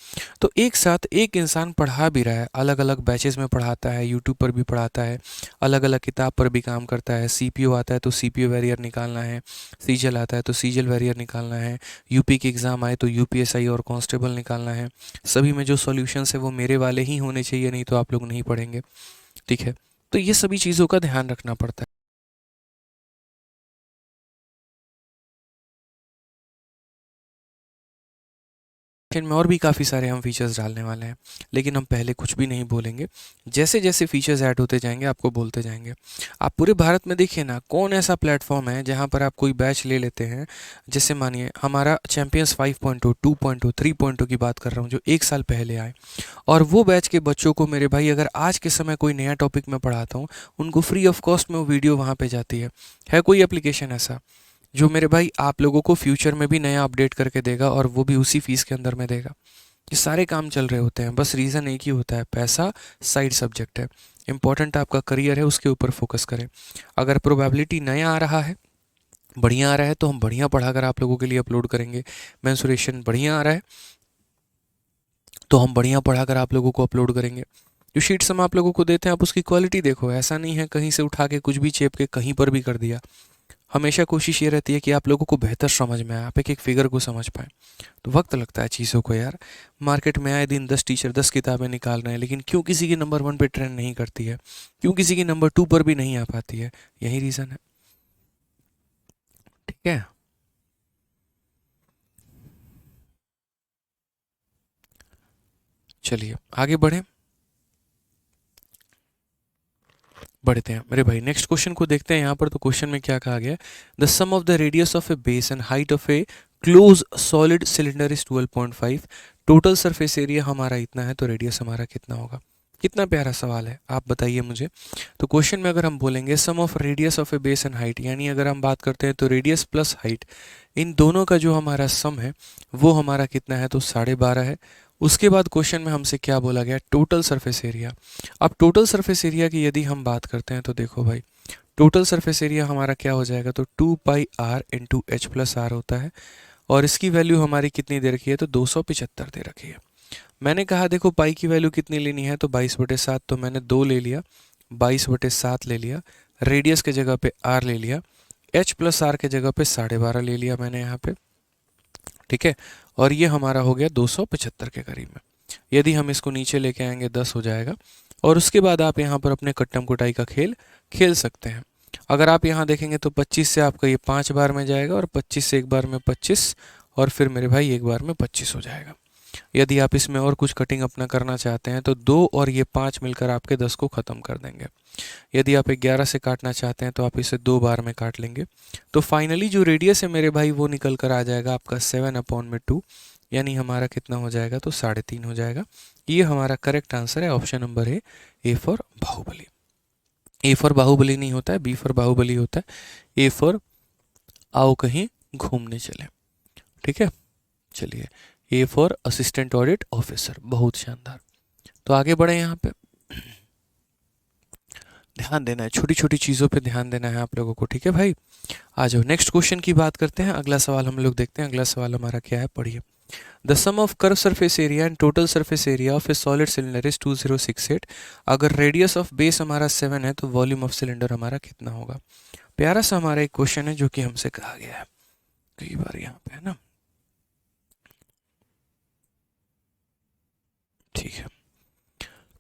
तो एक साथ एक इंसान पढ़ा भी रहा है, अलग अलग बैचेस में पढ़ाता है, यूट्यूब पर भी पढ़ाता है, अलग अलग किताब पर भी काम करता है। सीपीयू आता है तो सीपीयू वेरियर निकालना है, सीजल आता है तो सीजल वेरियर निकालना है, यूपी की एग्ज़ाम आए तो यूपीएसआई और कांस्टेबल निकालना है। सभी में जो सॉल्यूशंस है वो मेरे वाले ही होने चाहिए, नहीं तो आप लोग नहीं पढ़ेंगे। ठीक है, तो ये सभी चीज़ों का ध्यान रखना पड़ता है। में और भी काफ़ी सारे हम फीचर्स डालने वाले हैं, लेकिन हम पहले कुछ भी नहीं बोलेंगे। जैसे जैसे फीचर्स ऐड होते जाएंगे आपको बोलते जाएंगे। आप पूरे भारत में देखिए ना, कौन ऐसा प्लेटफॉर्म है जहां पर आप कोई बैच ले लेते हैं, जैसे मानिए हमारा चैंपियंस 5.0, 2.0, 3.0 की बात कर रहा हूँ, जो 1 साल पहले आए, और वो बैच के बच्चों को मेरे भाई अगर आज के समय कोई नया टॉपिक मैं पढ़ाता हूँ, उनको फ्री ऑफ कॉस्ट में वो वीडियो वहाँ पर जाती है कोई एप्लीकेशन ऐसा जो मेरे भाई आप लोगों को फ्यूचर में भी नया अपडेट करके देगा, और वो भी उसी फीस के अंदर में देगा। ये सारे काम चल रहे होते हैं, बस रीज़न एक ही होता है, पैसा साइड सब्जेक्ट है। इंपॉर्टेंट आपका करियर है, उसके ऊपर फोकस करें। अगर प्रोबेबिलिटी नया आ रहा है, बढ़िया आ रहा है, तो हम बढ़िया पढ़ाकर आप लोगों के लिए अपलोड करेंगे। मेंसुरेशन बढ़िया आ रहा है तो हम बढ़िया पढ़ाकर आप लोगों को अपलोड करेंगे। जो शीट्स हम आप लोगों को देते हैं, आप उसकी क्वालिटी देखो, ऐसा नहीं है कहीं से उठा के कुछ भी चेप के कहीं पर भी कर दिया। हमेशा कोशिश ये रहती है कि आप लोगों को बेहतर समझ में आए, आप एक एक फिगर को समझ पाएँ। तो वक्त लगता है चीज़ों को यार। मार्केट में आए दिन 10 टीचर 10 किताबें निकाल रहे हैं, लेकिन क्यों किसी की नंबर 1 पे ट्रेंड नहीं करती है, क्यों किसी की नंबर 2 पर भी नहीं आ पाती है? यही रीज़न है। ठीक है, चलिए आगे बढ़ते हैं मेरे भाई। नेक्स्ट क्वेश्चन को देखते हैं। यहाँ पर तो क्वेश्चन में क्या कहा गया, the sum of the radius of a base and height of a close solid cylinder is 12.5। Total surface area हमारा इतना है, तो रेडियस हमारा कितना होगा? कितना प्यारा सवाल है, आप बताइए मुझे। तो क्वेश्चन में अगर हम बोलेंगे sum of radius of a base and height, यानी अगर हम बात करते हैं तो रेडियस प्लस हाइट, इन दोनों का जो हमारा सम है वो हमारा कितना है? तो 12.5 है। उसके बाद क्वेश्चन में हमसे क्या बोला गया? Total surface area. अब टोटल सरफेस एरिया की यदि हम बात करते हैं तो देखो भाई, टोटल सरफेस एरिया हमारा क्या हो जाएगा? तो 2 pi r into h plus r होता है, और इसकी वैल्यू हमारी कितनी दे रखी है? तो 275 दे रखी है। मैंने कहा देखो पाई की वैल्यू कितनी लेनी है, तो 22/7, तो मैंने 2 ले लिया, 22/7 ले लिया, रेडियस के जगह पे आर ले लिया, एच प्लस आर के जगह पे 12.5 ले लिया मैंने यहाँ पे। ठीक है, और ये हमारा हो गया 275 के करीब में। यदि हम इसको नीचे लेके आएंगे 10 हो जाएगा, और उसके बाद आप यहाँ पर अपने कट्टम कुटाई का खेल खेल सकते हैं। अगर आप यहाँ देखेंगे तो 25 से आपका ये 5 बार में जाएगा, और 25 से एक बार में 25, और फिर मेरे भाई एक बार में 25 हो जाएगा। यदि आप इसमें और कुछ कटिंग अपना करना चाहते हैं तो 2 और ये 5 मिलकर आपके 10 को ख़त्म कर देंगे। यदि आप 11 से काटना चाहते हैं तो आप इसे 2 बार में काट लेंगे। तो फाइनली जो रेडियस है मेरे भाई वो निकल कर आ जाएगा आपका 7/2, यानी हमारा कितना हो जाएगा? तो 3.5 हो जाएगा। ये हमारा करेक्ट आंसर है, ऑप्शन नंबर है A for Baahubali. A for Baahubali नहीं होता है, बी फॉर बाहुबली होता है। ए फॉर आओ कहीं घूमने चले। ठीक है, चलिए, A for assistant audit officer, बहुत शानदार। तो आगे बढ़े, यहाँ पे ध्यान देना है, छोटी छोटी चीज़ों पे ध्यान देना है आप लोगों को। ठीक है भाई, आ जाओ नेक्स्ट क्वेश्चन की बात करते हैं। अगला सवाल हम लोग देखते हैं। अगला सवाल हमारा क्या है, पढ़िए। The sum of curve surface area and total surface area of a solid cylinder is 2068। अगर रेडियस ऑफ बेस हमारा 7 है तो वॉल्यूम ऑफ सिलेंडर हमारा कितना होगा? प्यारा सा हमारा एक क्वेश्चन है जो कि हमसे कहा गया है कई बार यहाँ पे, है ना। ठीक है,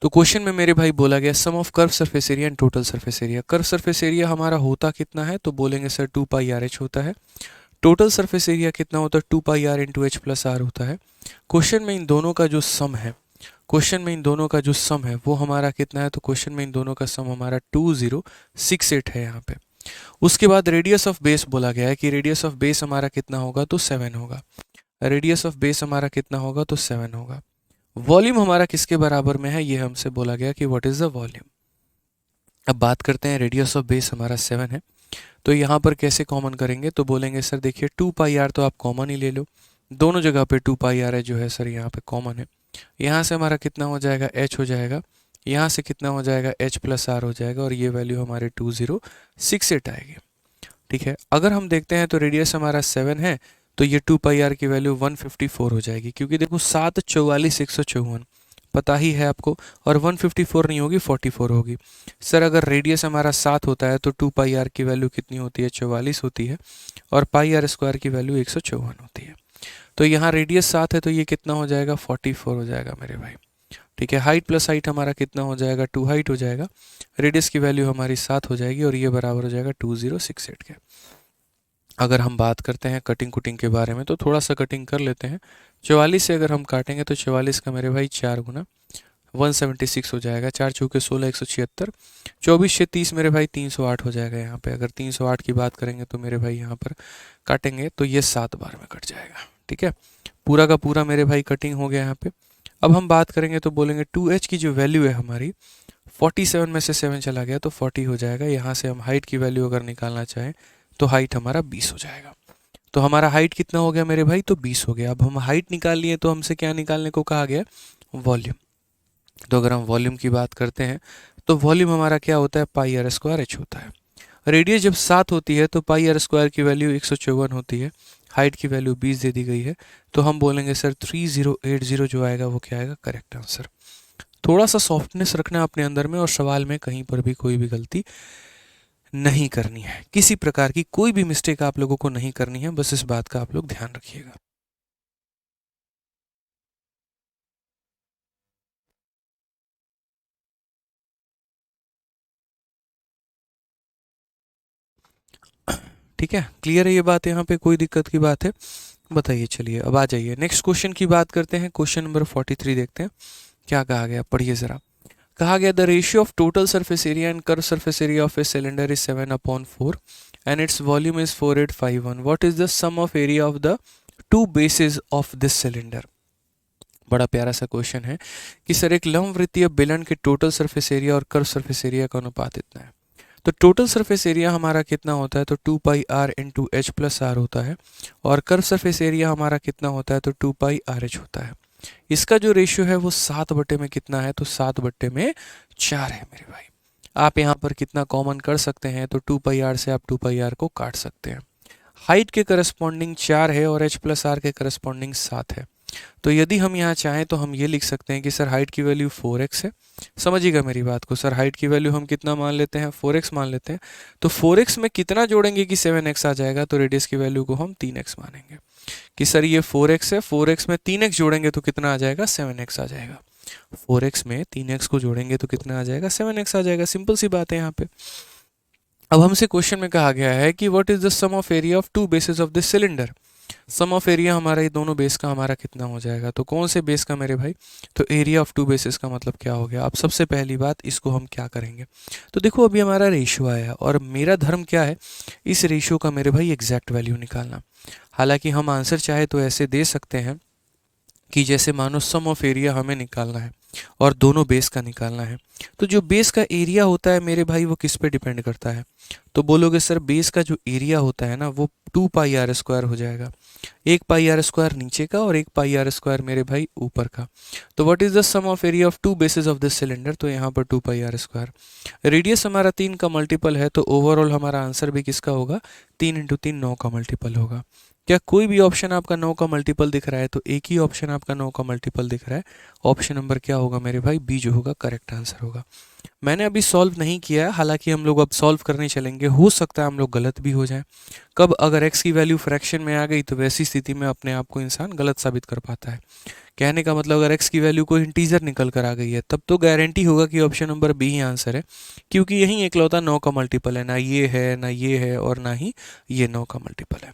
तो क्वेश्चन में मेरे भाई बोला गया sum of curve surface area and total surface area. Curve surface area हमारा होता कितना है? तो बोलेंगे सर 2 पाई आर एच होता है। टोटल सरफेस एरिया कितना होता है? 2 pi r into h plus r होता है। क्वेश्चन में इन दोनों का जो सम है, क्वेश्चन में इन दोनों का जो सम है वो हमारा कितना है? तो क्वेश्चन में इन दोनों का सम हमारा 2068 है यहाँ पे। उसके बाद रेडियस ऑफ बेस बोला गया है कि रेडियस ऑफ बेस हमारा कितना होगा? तो 7 होगा। रेडियस ऑफ बेस हमारा कितना होगा? तो 7 होगा। वॉल्यूम हमारा किसके बराबर में है, ये हमसे बोला गया कि व्हाट इज द वॉल्यूम। अब बात करते हैं, रेडियस ऑफ बेस हमारा 7 है, तो यहाँ पर कैसे कॉमन करेंगे, तो बोलेंगे सर देखिए 2 पाई आर तो आप कॉमन ही ले लो, दोनों जगह पे 2 पाई आर है जो है सर यहाँ पे कॉमन है। यहाँ से हमारा कितना हो जाएगा, h हो जाएगा, यहाँ से कितना हो जाएगा, h प्लस आर हो जाएगा, और ये वैल्यू हमारे 2068 आएगी। ठीक है, अगर हम देखते हैं तो रेडियस हमारा 7 है, तो ये 2 पाई आर की वैल्यू 154 हो जाएगी, क्योंकि देखो 7 44 154 पता ही है आपको, और 154 नहीं होगी 44 होगी। सर अगर रेडियस हमारा 7 होता है तो 2 पाई आर की वैल्यू कितनी होती है, 44 होती है, और पाई आर स्क्वायर की वैल्यू 154 होती है। तो यहाँ रेडियस 7 है तो ये कितना हो जाएगा, 44 हो जाएगा मेरे भाई। ठीक है, हाइट प्लस हाइट हमारा कितना हो जाएगा, 2 हाइट हो जाएगा, रेडियस की वैल्यू हमारी 7 हो जाएगी, और ये बराबर हो जाएगा 2068 के। अगर हम बात करते हैं कटिंग कुटिंग के बारे में, तो थोड़ा सा कटिंग कर लेते हैं। 44 से अगर हम काटेंगे तो 44 का मेरे भाई 4 गुना 176 हो जाएगा, 4 चौके 16 176, 24 से 30 मेरे भाई 308 हो जाएगा। यहाँ पे अगर 308 की बात करेंगे तो मेरे भाई यहाँ पर काटेंगे तो ये 7 बार में कट जाएगा। ठीक है, पूरा का पूरा मेरे भाई कटिंग हो गया यहाँ पे। अब हम बात करेंगे तो बोलेंगे 2h की जो वैल्यू है हमारी, 47 में से 7 चला गया तो 40 हो जाएगा। यहाँ से हम हाइट की वैल्यू अगर निकालना चाहें तो हाइट हमारा 20 हो जाएगा। तो हमारा हाइट कितना हो गया मेरे भाई, तो 20 हो गया। अब हम हाइट निकाल लिए तो हमसे क्या निकालने को कहा गया, वॉल्यूम। तो अगर हम वॉल्यूम की बात करते हैं तो वॉल्यूम हमारा क्या होता है, पाई आर स्क्वायर एच होता है। रेडियस जब 7 होती है तो पाई आर स्क्वायर की वैल्यू 154 होती है, हाइट की वैल्यू 20 दे दी गई है, तो हम बोलेंगे सर 3080 जो आएगा वो क्या आएगा, करेक्ट आंसर। थोड़ा सा सॉफ्टनेस रखना अपने अंदर में, और सवाल में कहीं पर भी कोई भी गलती नहीं करनी है, किसी प्रकार की कोई भी मिस्टेक आप लोगों को नहीं करनी है, बस इस बात का आप लोग ध्यान रखिएगा। ठीक है, क्लियर है ये बात, यहाँ पे कोई दिक्कत की बात है, बताइए। चलिए अब आ जाइए नेक्स्ट क्वेश्चन की बात करते हैं। क्वेश्चन नंबर 43 देखते हैं क्या कहा गया, पढ़िए जरा। कहा गया the ratio of total surface area and curve surface area of a cylinder is 7/4 and its volume is 4851। What is the sum of area of the two bases of this cylinder. बड़ा प्यारा सा question है कि sir एक लंबवृत्तीय बेलन के total surface area और curve surface area का अनुपात इतना है। तो टोटल सरफेस एरिया हमारा कितना होता है, तो 2 pi r into h plus r होता है, और कर्व सरफेस एरिया हमारा कितना होता है, तो 2 पाई आर एच होता है। इसका जो रेशियो है वो 7/में कितना है, तो 7/4 है मेरे भाई। आप यहाँ पर कितना कॉमन कर सकते हैं, तो 2 पाई आर से आप 2 पाई आर को काट सकते हैं। हाइट के करस्पॉन्डिंग 4 है और एच प्लस आर के करस्पॉन्डिंग 7 है। तो यदि हम यहाँ चाहें तो हम ये लिख सकते हैं कि सर हाइट की वैल्यू 4x है। समझिएगा मेरी बात को, सर हाइट की वैल्यू हम कितना मान लेते हैं, 4x मान लेते हैं। तो 4x में कितना जोड़ेंगे कि 7x आ जाएगा, तो रेडियस की वैल्यू को हम 3x मानेंगे कि सर ये 4x है, 4x में 3x जोड़ेंगे तो कितना आ जाएगा, 7x आ जाएगा। 4x में 3x को जोड़ेंगे तो कितना आ जाएगा, 7x आ जाएगा। सिंपल सी बात है यहाँ पे। अब हमसे क्वेश्चन में कहा गया है कि what is the sum of area of two bases of this cylinder. Sum of area हमारा ये दोनों बेस का हमारा कितना हो जाएगा, तो कौन से बेस का मेरे भाई, तो एरिया ऑफ टू बेसेस का मतलब क्या हो गया। अब सबसे पहली बात, इसको हम क्या करेंगे, तो देखो अभी हमारा रेशियो आया और मेरा धर्म क्या है, इस रेशियो का मेरे भाई एग्जैक्ट वैल्यू निकालना। हालांकि हम आंसर चाहे तो ऐसे दे सकते हैं कि जैसे मानो सम ऑफ एरिया हमें निकालना है और दोनों बेस का निकालना है, तो जो बेस का एरिया होता है मेरे भाई वो किस पे डिपेंड करता है, तो बोलोगे सर बेस का जो एरिया होता है ना वो 2 पाई आर स्क्वायर हो जाएगा। 1 पाई आर स्क्वायर नीचे का और 1 पाई आर स्क्वायर मेरे भाई ऊपर का। तो what is the sum of area of two bases of this cylinder, तो यहाँ पर 2 पाई आर स्क्वायर। रेडियस हमारा 3 का मल्टीपल है, तो ओवरऑल हमारा आंसर भी किसका होगा, 3 × 3 9 का मल्टीपल होगा। क्या कोई भी ऑप्शन आपका 9 का मल्टीपल दिख रहा है, तो एक ही ऑप्शन आपका 9 का मल्टीपल दिख रहा है, ऑप्शन नंबर क्या होगा मेरे भाई, बी जो होगा करेक्ट आंसर होगा। मैंने अभी सॉल्व नहीं किया है, हालांकि हम लोग अब सॉल्व करने चलेंगे, हो सकता है हम लोग गलत भी हो जाएं। कब, अगर x की वैल्यू फ्रैक्शन में आ गई तो वैसी स्थिति में अपने आप को इंसान गलत साबित कर पाता है। कहने का मतलब अगर x की वैल्यू कोई इंटीजर निकल कर आ गई है तब तो गारंटी होगा कि ऑप्शन नंबर बी ही आंसर है, क्योंकि यही एकलौता 9 का मल्टीपल है, ना ये है ना ये है और ना ही ये 9 का मल्टीपल है।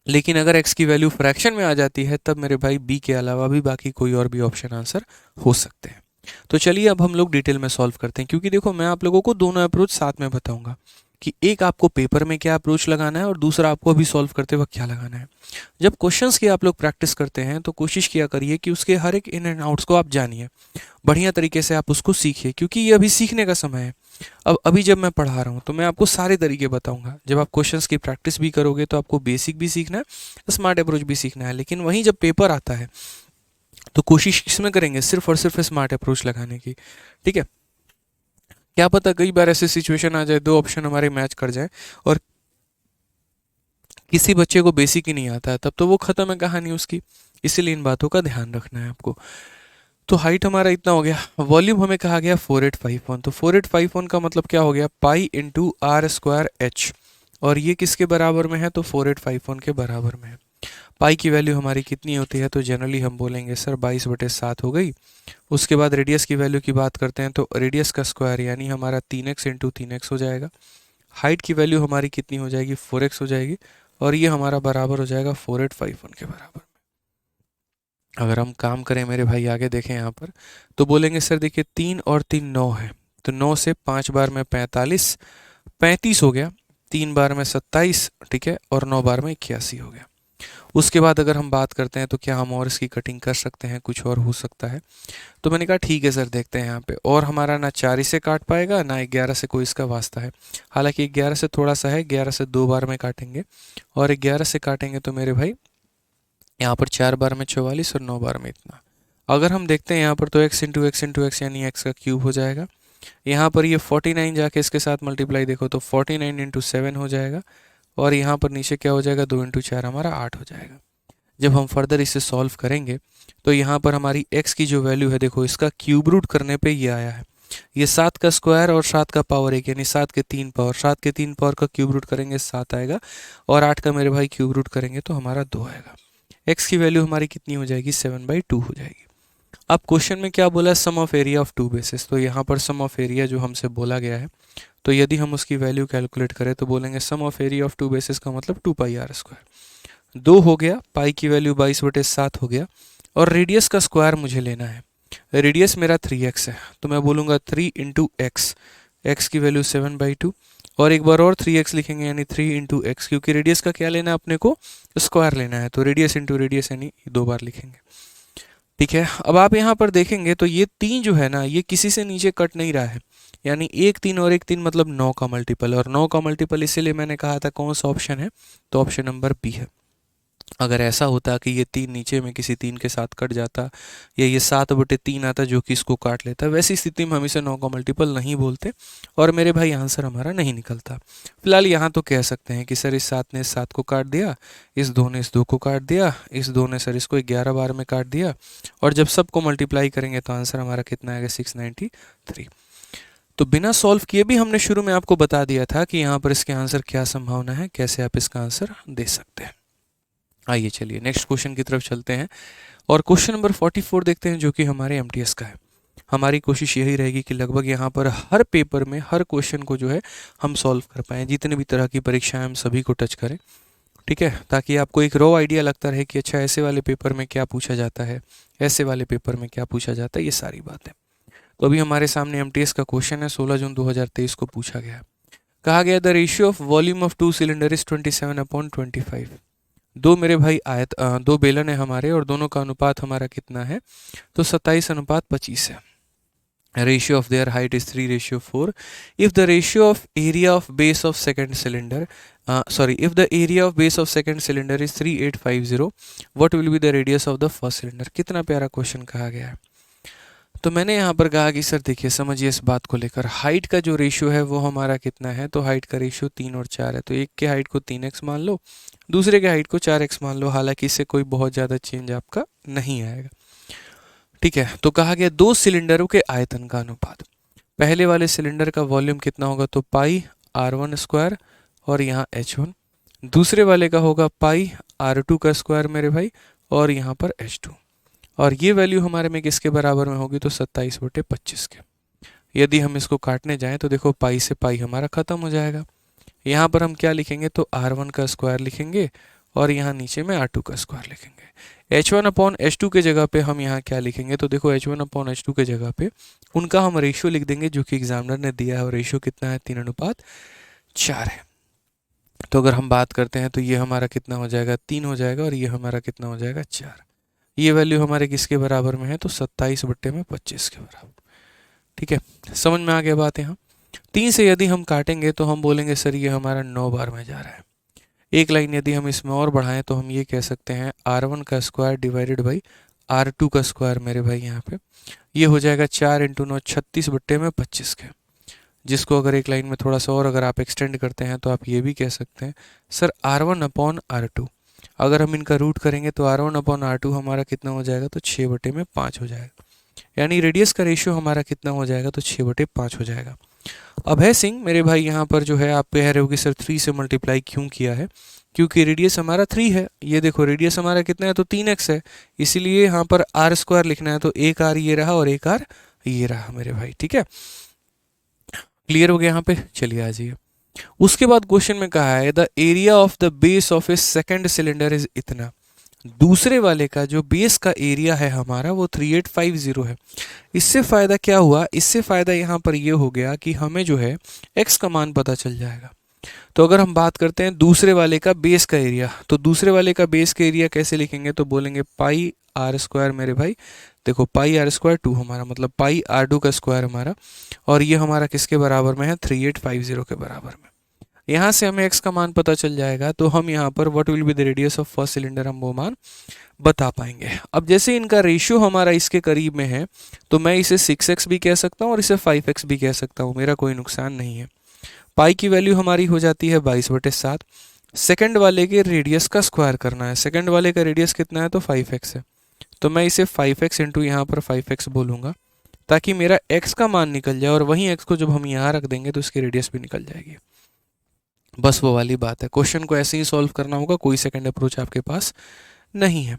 लेकिन अगर x की वैल्यू फ्रैक्शन में आ जाती है तब मेरे भाई b के अलावा भी बाकी कोई और भी ऑप्शन आंसर हो सकते हैं। तो चलिए अब हम लोग डिटेल में सॉल्व करते हैं, क्योंकि देखो मैं आप लोगों को दोनों अप्रोच साथ में बताऊंगा। कि एक आपको पेपर में क्या अप्रोच लगाना है और दूसरा आपको अभी सॉल्व करते वक्त क्या लगाना है। जब क्वेश्चंस की आप लोग प्रैक्टिस करते हैं तो कोशिश किया करिए कि उसके हर एक इन एंड आउट्स को आप जानिए, बढ़िया तरीके से आप उसको सीखिए, क्योंकि ये अभी सीखने का समय है। अब अभी जब मैं पढ़ा रहा हूँ तो मैं आपको सारे तरीके बताऊंगा। जब आप क्वेश्चंस की प्रैक्टिस भी करोगे तो आपको बेसिक भी सीखना है, स्मार्ट अप्रोच भी सीखना है, लेकिन वहीं जब पेपर आता है तो कोशिश किसमें करेंगे, सिर्फ और सिर्फ स्मार्ट अप्रोच लगाने की। ठीक है, क्या पता कई बार ऐसी सिचुएशन आ जाए, दो ऑप्शन हमारे मैच कर जाए और किसी बच्चे को बेसिक ही नहीं आता है, तब तो वो खत्म है कहानी उसकी। इसीलिए इन बातों का ध्यान रखना है आपको। तो हाइट हमारा इतना हो गया, वॉल्यूम हमें कहा गया 4851, तो 4851 का मतलब क्या हो गया, pi into r square h, और ये किसके बराबर में है, तो 4851 के बराबर में है। पाई की वैल्यू हमारी कितनी होती है, तो जनरली हम बोलेंगे सर 22/7 हो गई। उसके बाद रेडियस की वैल्यू की बात करते हैं तो रेडियस का स्क्वायर यानी हमारा 3x इंटू 3x हो जाएगा। हाइट की वैल्यू हमारी कितनी हो जाएगी, 4x हो जाएगी, और ये हमारा बराबर हो जाएगा 4851 के बराबर। अगर हम काम करें मेरे भाई, आगे देखें यहाँ पर, तो बोलेंगे सर देखिए 3 और 3 9 है, तो 9 से 5 बार में 45, 35 हो गया, 3 बार में 27, ठीक है, और 9 बार में 81 हो गया। उसके बाद अगर हम बात करते हैं तो क्या हम और इसकी कटिंग कर सकते हैं, कुछ और हो सकता है। तो मैंने कहा ठीक है सर, देखते हैं यहाँ पे, और हमारा ना 4 से काट पाएगा ना 11 से कोई इसका वास्ता है। हालांकि 11 से थोड़ा सा है, 11 से 2 बार में काटेंगे, और 11 से काटेंगे तो मेरे भाई यहाँ पर 4 बार में 44 और 9 बार में इतना। अगर हम देखते हैं यहाँ पर तो x into x into x यानी x का क्यूब हो जाएगा। यहाँ पर ये 49 जाके इसके साथ मल्टीप्लाई देखो तो 49 इंटू 7 हो जाएगा, और यहाँ पर नीचे क्या हो जाएगा, 2 इंटू 4 हमारा 8 हो जाएगा। जब हम फर्दर इसे सॉल्व करेंगे तो यहाँ पर हमारी x की जो वैल्यू है, देखो इसका क्यूब रूट करने पे ये आया है। ये 7 का स्क्वायर और 7 का पावर 1 यानी 7 के 3 पावर, 7 के 3 पावर का क्यूब रूट करेंगे 7 आएगा, और 8 का मेरे भाई क्यूब रूट करेंगे तो हमारा 2 आएगा। x की वैल्यू हमारी कितनी हो जाएगी, 7/2 हो जाएगी। अब क्वेश्चन में क्या बोला है, sum of area of two bases, तो यहाँ पर सम ऑफ एरिया जो हमसे बोला गया है, तो यदि हम उसकी वैल्यू कैलकुलेट करें तो बोलेंगे sum of area of two bases का मतलब 2πr²। 2 हो गया, पाई की वैल्यू 22/7 हो गया, और रेडियस का स्क्वायर मुझे लेना है। रेडियस मेरा 3x है, तो मैं बोलूँगा 3 इंटू एक्स, एक्स की वैल्यू 7/2, और एक बार और 3x लिखेंगे यानी 3 इंटू एक्स, क्योंकि रेडियस का क्या लेना है अपने को, स्क्वायर लेना है, तो रेडियस इंटू रेडियस यानी 2 बार लिखेंगे। ठीक है, अब आप यहाँ पर देखेंगे तो ये 3 जो है ना, ये किसी से नीचे कट नहीं रहा है, यानी 1 3 और 1 3 मतलब 9 का मल्टीपल, और 9 का मल्टीपल इसीलिए मैंने कहा था कौन सा ऑप्शन है, तो ऑप्शन नंबर बी है। अगर ऐसा होता कि ये 3 नीचे में किसी 3 के साथ कट जाता, या ये 7/3 आता जो कि इसको काट लेता, वैसी स्थिति में हम इसे 9 का मल्टीपल नहीं बोलते, और मेरे भाई आंसर हमारा नहीं निकलता। फिलहाल यहाँ तो कह सकते हैं कि सर इस 7 ने इस 7 को काट दिया, इस 2 ने इस 2 को काट दिया, इस 2 ने सर इसको 11 बार में काट दिया, और जब सबको मल्टीप्लाई करेंगे तो आंसर हमारा कितना आएगा, 693। तो बिना सॉल्व किए भी हमने शुरू में आपको बता दिया था कि यहाँ पर इसके आंसर क्या संभावना है, कैसे आप इसका आंसर दे सकते हैं। आइए चलिए नेक्स्ट क्वेश्चन की तरफ चलते हैं, और क्वेश्चन नंबर 44 देखते हैं, जो कि हमारे एमटीएस का है। हमारी कोशिश यही रहेगी कि लगभग यहाँ पर हर पेपर में हर क्वेश्चन को जो है हम सॉल्व कर पाएँ, जितने भी तरह की परीक्षाएं हम सभी को टच करें। ठीक है, ताकि आपको एक रो आइडिया लगता रहे कि अच्छा ऐसे वाले पेपर में क्या पूछा जाता है, ऐसे वाले पेपर में क्या पूछा जाता है, ये सारी बातें। तो अभी हमारे सामने एमटीएस का क्वेश्चन है, 16 जून 2023 को पूछा गया। कहा गया the ratio of volume of 2 cylinder is 27/25। दो मेरे भाई दो बेलन है हमारे, और दोनों का अनुपात हमारा कितना है, तो 27/25 है। Ratio of their height is 3:4। If the ratio of area of base of second cylinder if the area of base of second cylinder is 3850, what will be the radius of the first cylinder. कितना प्यारा question कहा गया है। तो मैंने यहाँ पर कहा कि सर देखिए समझिए इस बात को लेकर, हाइट का जो रेशियो है वो हमारा कितना है, तो हाइट का रेशियो 3 और 4 है, तो एक के हाइट को 3x मान लो, दूसरे के हाइट को 4x मान लो, हालांकि इससे कोई बहुत ज़्यादा चेंज आपका नहीं आएगा। ठीक है, तो कहा गया दो सिलेंडरों के आयतन का अनुपात। पहले वाले सिलेंडर का वॉल्यूम कितना होगा, तो πr1² और यहाँ h1। दूसरे वाले का होगा πr2 का स्क्वायर मेरे भाई, और यहाँ पर h2। और ये वैल्यू हमारे में किसके बराबर में होगी, तो 27/25 के। यदि हम इसको काटने जाएं तो देखो पाई से पाई हमारा खत्म हो जाएगा। यहाँ पर हम क्या लिखेंगे, तो r1 का स्क्वायर लिखेंगे, और यहाँ नीचे में r2 का स्क्वायर लिखेंगे। h1/h2 के जगह पे हम यहाँ क्या लिखेंगे, तो देखो h1/h2 के जगह पे उनका हम रेशियो लिख देंगे जो कि एग्जामिनर ने दिया है, और रेशियो कितना है, 3:4। 4 है। तो अगर हम बात करते हैं तो ये हमारा कितना हो जाएगा, 3 हो जाएगा, और ये हमारा कितना हो जाएगा, 4। ये वैल्यू हमारे किसके बराबर में है, तो 27/25 के बराबर। ठीक है, समझ में आ गया बात यहाँ। 3 से यदि हम काटेंगे तो हम बोलेंगे सर ये हमारा 9 बार में जा रहा है। एक लाइन यदि हम इसमें और बढ़ाएं तो हम ये कह सकते हैं R1 का स्क्वायर डिवाइडेड बाई R2 का स्क्वायर मेरे भाई यहाँ पे। ये हो जाएगा 4 × 9 36/25 के, जिसको अगर एक लाइन में थोड़ा सा और अगर आप एक्सटेंड करते हैं तो आप ये भी कह सकते हैं सर R1/R2। अगर हम इनका रूट करेंगे तो R1/R2 हमारा कितना हो जाएगा, तो 6/5 हो जाएगा। यानी रेडियस का रेशियो हमारा कितना हो जाएगा, तो 6/5 हो जाएगा। अब है सिंह मेरे भाई यहाँ पर जो है आप कह रहे हो कि सर 3 से मल्टीप्लाई क्यों किया है, क्योंकि रेडियस हमारा 3 है। ये देखो रेडियस हमारा कितना है, तो 3x है, इसीलिए यहाँ पर R² लिखना है, तो एक R ये रहा और एक R ये रहा मेरे भाई। ठीक है, क्लियर हो गया यहाँ पे, चलिए आ जाइए। उसके बाद क्वेश्चन में कहा है the area of the base of A second cylinder is इतना। दूसरे वाले का जो बेस का एरिया है हमारा वो 3850 है। इससे फ़ायदा क्या हुआ, इससे फ़ायदा यहाँ पर ये हो गया कि हमें जो है x का मान पता चल जाएगा। तो अगर हम बात करते हैं दूसरे वाले का बेस का एरिया, तो दूसरे वाले का बेस का एरिया कैसे लिखेंगे, तो बोलेंगे πr² मेरे भाई। देखो πr² 2 हमारा मतलब πr2 का स्क्वायर हमारा, और ये हमारा किसके बराबर में है, 3850 के बराबर में। यहाँ से हमें x का मान पता चल जाएगा, तो हम यहाँ पर what will be the radius of first cylinder हम वो मान बता पाएंगे। अब जैसे इनका रेशियो हमारा इसके करीब में है, तो मैं इसे 6x भी कह सकता हूँ और इसे 5x भी कह सकता हूँ, मेरा कोई नुकसान नहीं है। पाई की वैल्यू हमारी हो जाती है 22/7। सेकंड वाले के रेडियस का स्क्वायर करना है, सेकंड वाले का रेडियस कितना है, तो 5x है, तो मैं इसे 5x इंटू यहाँ पर 5x बोलूँगा, ताकि मेरा x का मान निकल जाए, और वहीं x को जब हम यहाँ रख देंगे तो इसकी रेडियस भी निकल जाएगी। बस वो वाली बात है, क्वेश्चन को ऐसे ही सॉल्व करना होगा, कोई सेकंड अप्रोच आपके पास नहीं है।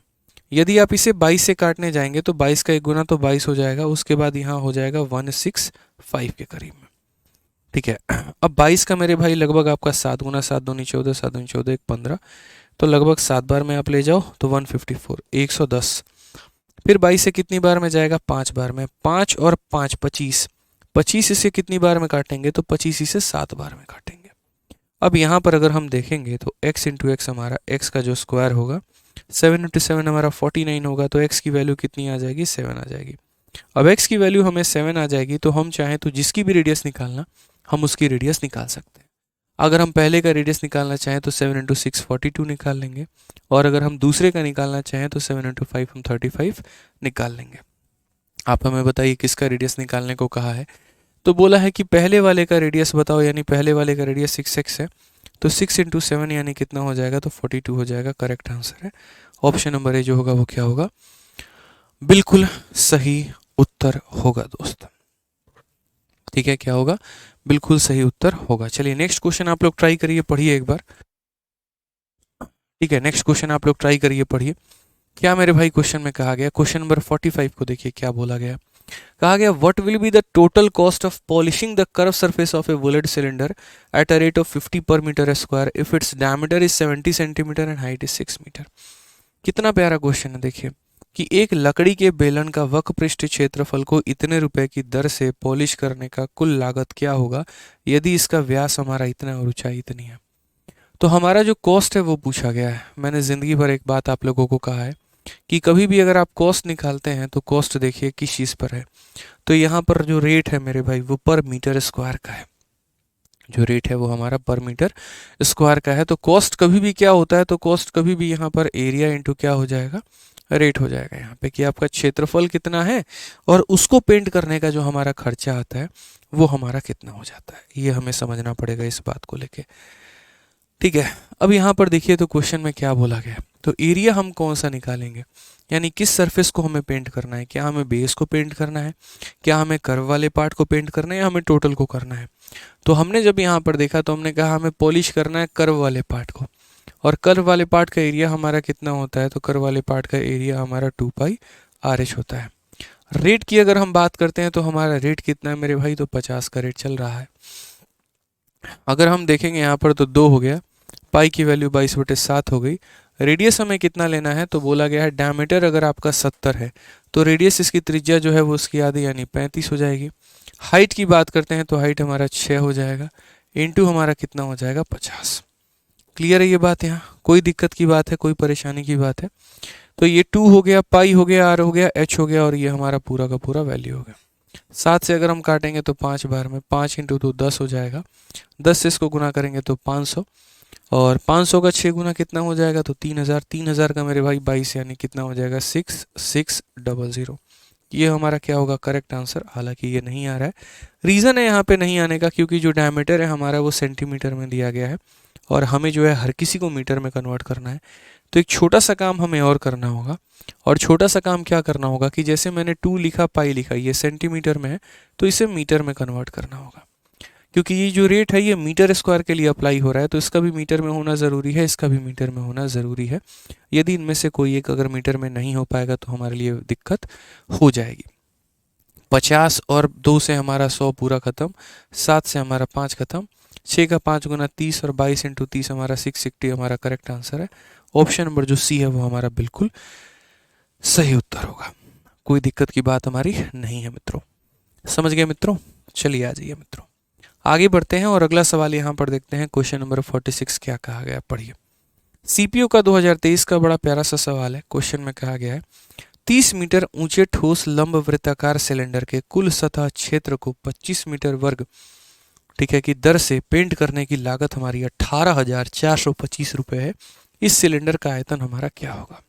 यदि आप इसे 22 से काटने जाएंगे तो 22 का 1 गुना तो 22 हो जाएगा, उसके बाद यहाँ हो जाएगा 165 के करीब में। ठीक है, अब 22 का मेरे भाई लगभग आपका 7 गुना 7 दूनी 14, 7 दूनी 14, 1 15, तो लगभग 7 बार में आप ले जाओ तो 154 110। फिर 22 से कितनी बार में जाएगा, 5 बार में, 5 और 5 25, 25 इसे कितनी बार में काटेंगे, तो 25 इसे 7 बार में काटेंगे। अब यहाँ पर अगर हम देखेंगे तो x इंटू एक्स हमारा x का जो स्क्वायर होगा 7 इंटू 7 हमारा 49 होगा, तो x की वैल्यू कितनी आ जाएगी, 7 आ जाएगी। अब x की वैल्यू हमें 7 आ जाएगी, तो हम चाहें तो जिसकी भी रेडियस निकालना हम उसकी रेडियस निकाल सकते हैं। अगर हम पहले का रेडियस निकालना चाहें तो 7 इंटू 6 42 निकाल लेंगे, और अगर हम दूसरे का निकालना चाहें तो 7 इंटू 5 हम 35 निकाल लेंगे। आप हमें बताइए किसका रेडियस निकालने को कहा है, तो बोला है कि पहले वाले का रेडियस बताओ, यानी पहले वाले का रेडियस 6x है, तो 6 इंटू 7 यानी कितना हो जाएगा, तो 42 हो जाएगा। करेक्ट आंसर है ऑप्शन नंबर ए जो होगा वो क्या होगा, बिल्कुल सही उत्तर होगा दोस्त। ठीक है, क्या होगा, बिल्कुल सही उत्तर होगा। चलिए नेक्स्ट क्वेश्चन आप लोग ट्राई करिए, पढ़िए एक बार। ठीक है, नेक्स्ट क्वेश्चन आप लोग ट्राई करिए, पढ़िए क्या मेरे भाई क्वेश्चन में कहा गया। क्वेश्चन नंबर 45 को देखिए क्या बोला गया। कहा गया what will be the total cost of polishing the curve surface of a bullet cylinder at a rate of 50 per metre square if its diameter is 70 centimetre and height is 6 metre. कितना प्यारा question है, देखिए कि एक लकड़ी के बेलन का वक्र पृष्ठ क्षेत्रफल को इतने रुपए की दर से पॉलिश करने का कुल लागत क्या होगा यदि इसका व्यास हमारा इतना और ऊंचाई इतनी है। तो हमारा जो कॉस्ट है वो पूछा गया है। मैंने ज़िंदगी भर एक बात आप लोगों को कहा है कि कभी भी अगर आप कॉस्ट निकालते हैं तो कॉस्ट देखिए किस चीज़ पर है। तो यहाँ पर जो रेट है मेरे भाई वो पर मीटर स्क्वायर का है, जो रेट है वो हमारा पर मीटर स्क्वायर का है। तो कॉस्ट कभी भी क्या होता है, तो कॉस्ट कभी भी यहाँ पर एरिया इंटू क्या हो जाएगा, रेट हो जाएगा यहाँ पे, कि आपका क्षेत्रफल कितना है और उसको पेंट करने का जो हमारा खर्चा आता है वो हमारा कितना हो जाता है। ये हमें समझना पड़ेगा इस बात को लेके। ठीक है, अब यहाँ पर देखिए तो क्वेश्चन में क्या बोला गया। तो एरिया हम कौन सा निकालेंगे, यानी किस सरफेस को हमें पेंट करना है, क्या हमें बेस को पेंट करना है, क्या हमें कर्व वाले पार्ट को पेंट करना है, या हमें टोटल को करना है। तो हमने जब यहाँ पर देखा तो हमने कहा हमें पॉलिश करना है कर्व वाले पार्ट को, और कर्व वाले पार्ट का एरिया हमारा कितना होता है, तो कर्व वाले पार्ट का एरिया हमारा 2πRh होता है। रेट की अगर हम बात करते हैं तो हमारा रेट कितना है मेरे भाई, तो 50 का रेट चल रहा है। अगर हम देखेंगे यहाँ पर तो 2 हो गया, पाई की वैल्यू 22/7 हो गई। रेडियस हमें कितना लेना है, तो बोला गया है डायमीटर अगर आपका 70 है तो रेडियस इसकी त्रिज्या जो है वो उसकी आधी यानी 35 हो जाएगी। हाइट की बात करते हैं तो हाइट हमारा 6 हो जाएगा, इंटू हमारा कितना हो जाएगा 50। क्लियर है ये बात? यहाँ कोई दिक्कत की बात है, कोई परेशानी की बात है? तो ये 2 हो गया, पाई हो गया, आर हो गया, एच हो गया, और ये हमारा पूरा का पूरा वैल्यू हो गया। 7 से अगर हम काटेंगे तो 5 बार में 5 इंटू 2 10 हो जाएगा। 10 से इसको गुना करेंगे तो 500, और 500 का 6 गुना कितना हो जाएगा? तो 3000। 3000 का मेरे भाई 22, यानी कितना हो जाएगा? 6600। ये हमारा क्या होगा? Correct answer. हालांकि ये नहीं आ रहा है, रीज़न है यहाँ पे नहीं आने का, क्योंकि जो डायमीटर है हमारा वो सेंटीमीटर में दिया गया है, और हमें जो है हर किसी को मीटर में कन्वर्ट करना है। तो एक छोटा सा काम हमें और करना होगा, और छोटा सा काम क्या करना होगा कि जैसे मैंने 2 लिखा, पाई लिखा, ये सेंटीमीटर में है, तो इसे मीटर में कन्वर्ट करना होगा, क्योंकि ये जो रेट है ये मीटर स्क्वायर के लिए अप्लाई हो रहा है, तो इसका भी मीटर में होना ज़रूरी है, इसका भी मीटर में होना ज़रूरी है। यदि इनमें से कोई एक अगर मीटर में नहीं हो पाएगा तो हमारे लिए दिक्कत हो जाएगी। 50 और 2 से हमारा 100 पूरा ख़त्म, 7 से हमारा 5 ख़त्म, 6 का 5 गुना 30, और 22 इंटू 30 हमारा 660 हमारा करेक्ट आंसर है। ऑप्शन नंबर जो सी है वो हमारा बिल्कुल सही उत्तर होगा। कोई दिक्कत की बात हमारी नहीं है मित्रों। समझ गए मित्रों? चलिए आ जाइए मित्रों, आगे बढ़ते हैं और अगला सवाल यहाँ पर देखते हैं। क्वेश्चन नंबर 46 क्या कहा गया, पढ़िए। सीपीओ का 2023 का बड़ा प्यारा सा सवाल है। क्वेश्चन में कहा गया है 30 मीटर ऊंचे ठोस लंब वृत्ताकार सिलेंडर के कुल सतह क्षेत्र को 25 मीटर वर्ग, ठीक है, की दर से पेंट करने की लागत हमारी 18,425 रुपये है। इस सिलेंडर का आयतन हमारा क्या होगा?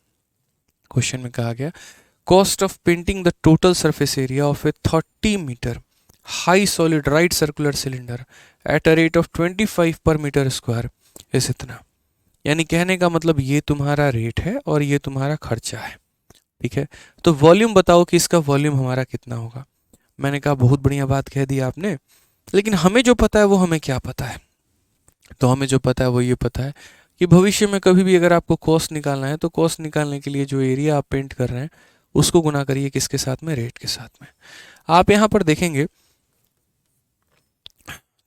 क्वेश्चन में कहा गया cost of painting the total surface area of a 30 metre high solid right circular cylinder at a rate of 25 per metre square इस इतना। यानी कहने का मतलब ये तुम्हारा रेट है और ये तुम्हारा खर्चा है, ठीक है। तो वॉल्यूम बताओ कि इसका वॉल्यूम हमारा कितना होगा। मैंने कहा बहुत बढ़िया बात कह दी आपने, लेकिन हमें जो पता है वो हमें क्या पता है? तो हमें जो पता है वो ये पता है कि भविष्य में कभी भी अगर आपको कॉस्ट निकालना है तो कॉस्ट निकालने के लिए जो एरिया आप पेंट कर रहे हैं उसको गुना करिए किसके साथ में? रेट के साथ में। आप यहाँ पर देखेंगे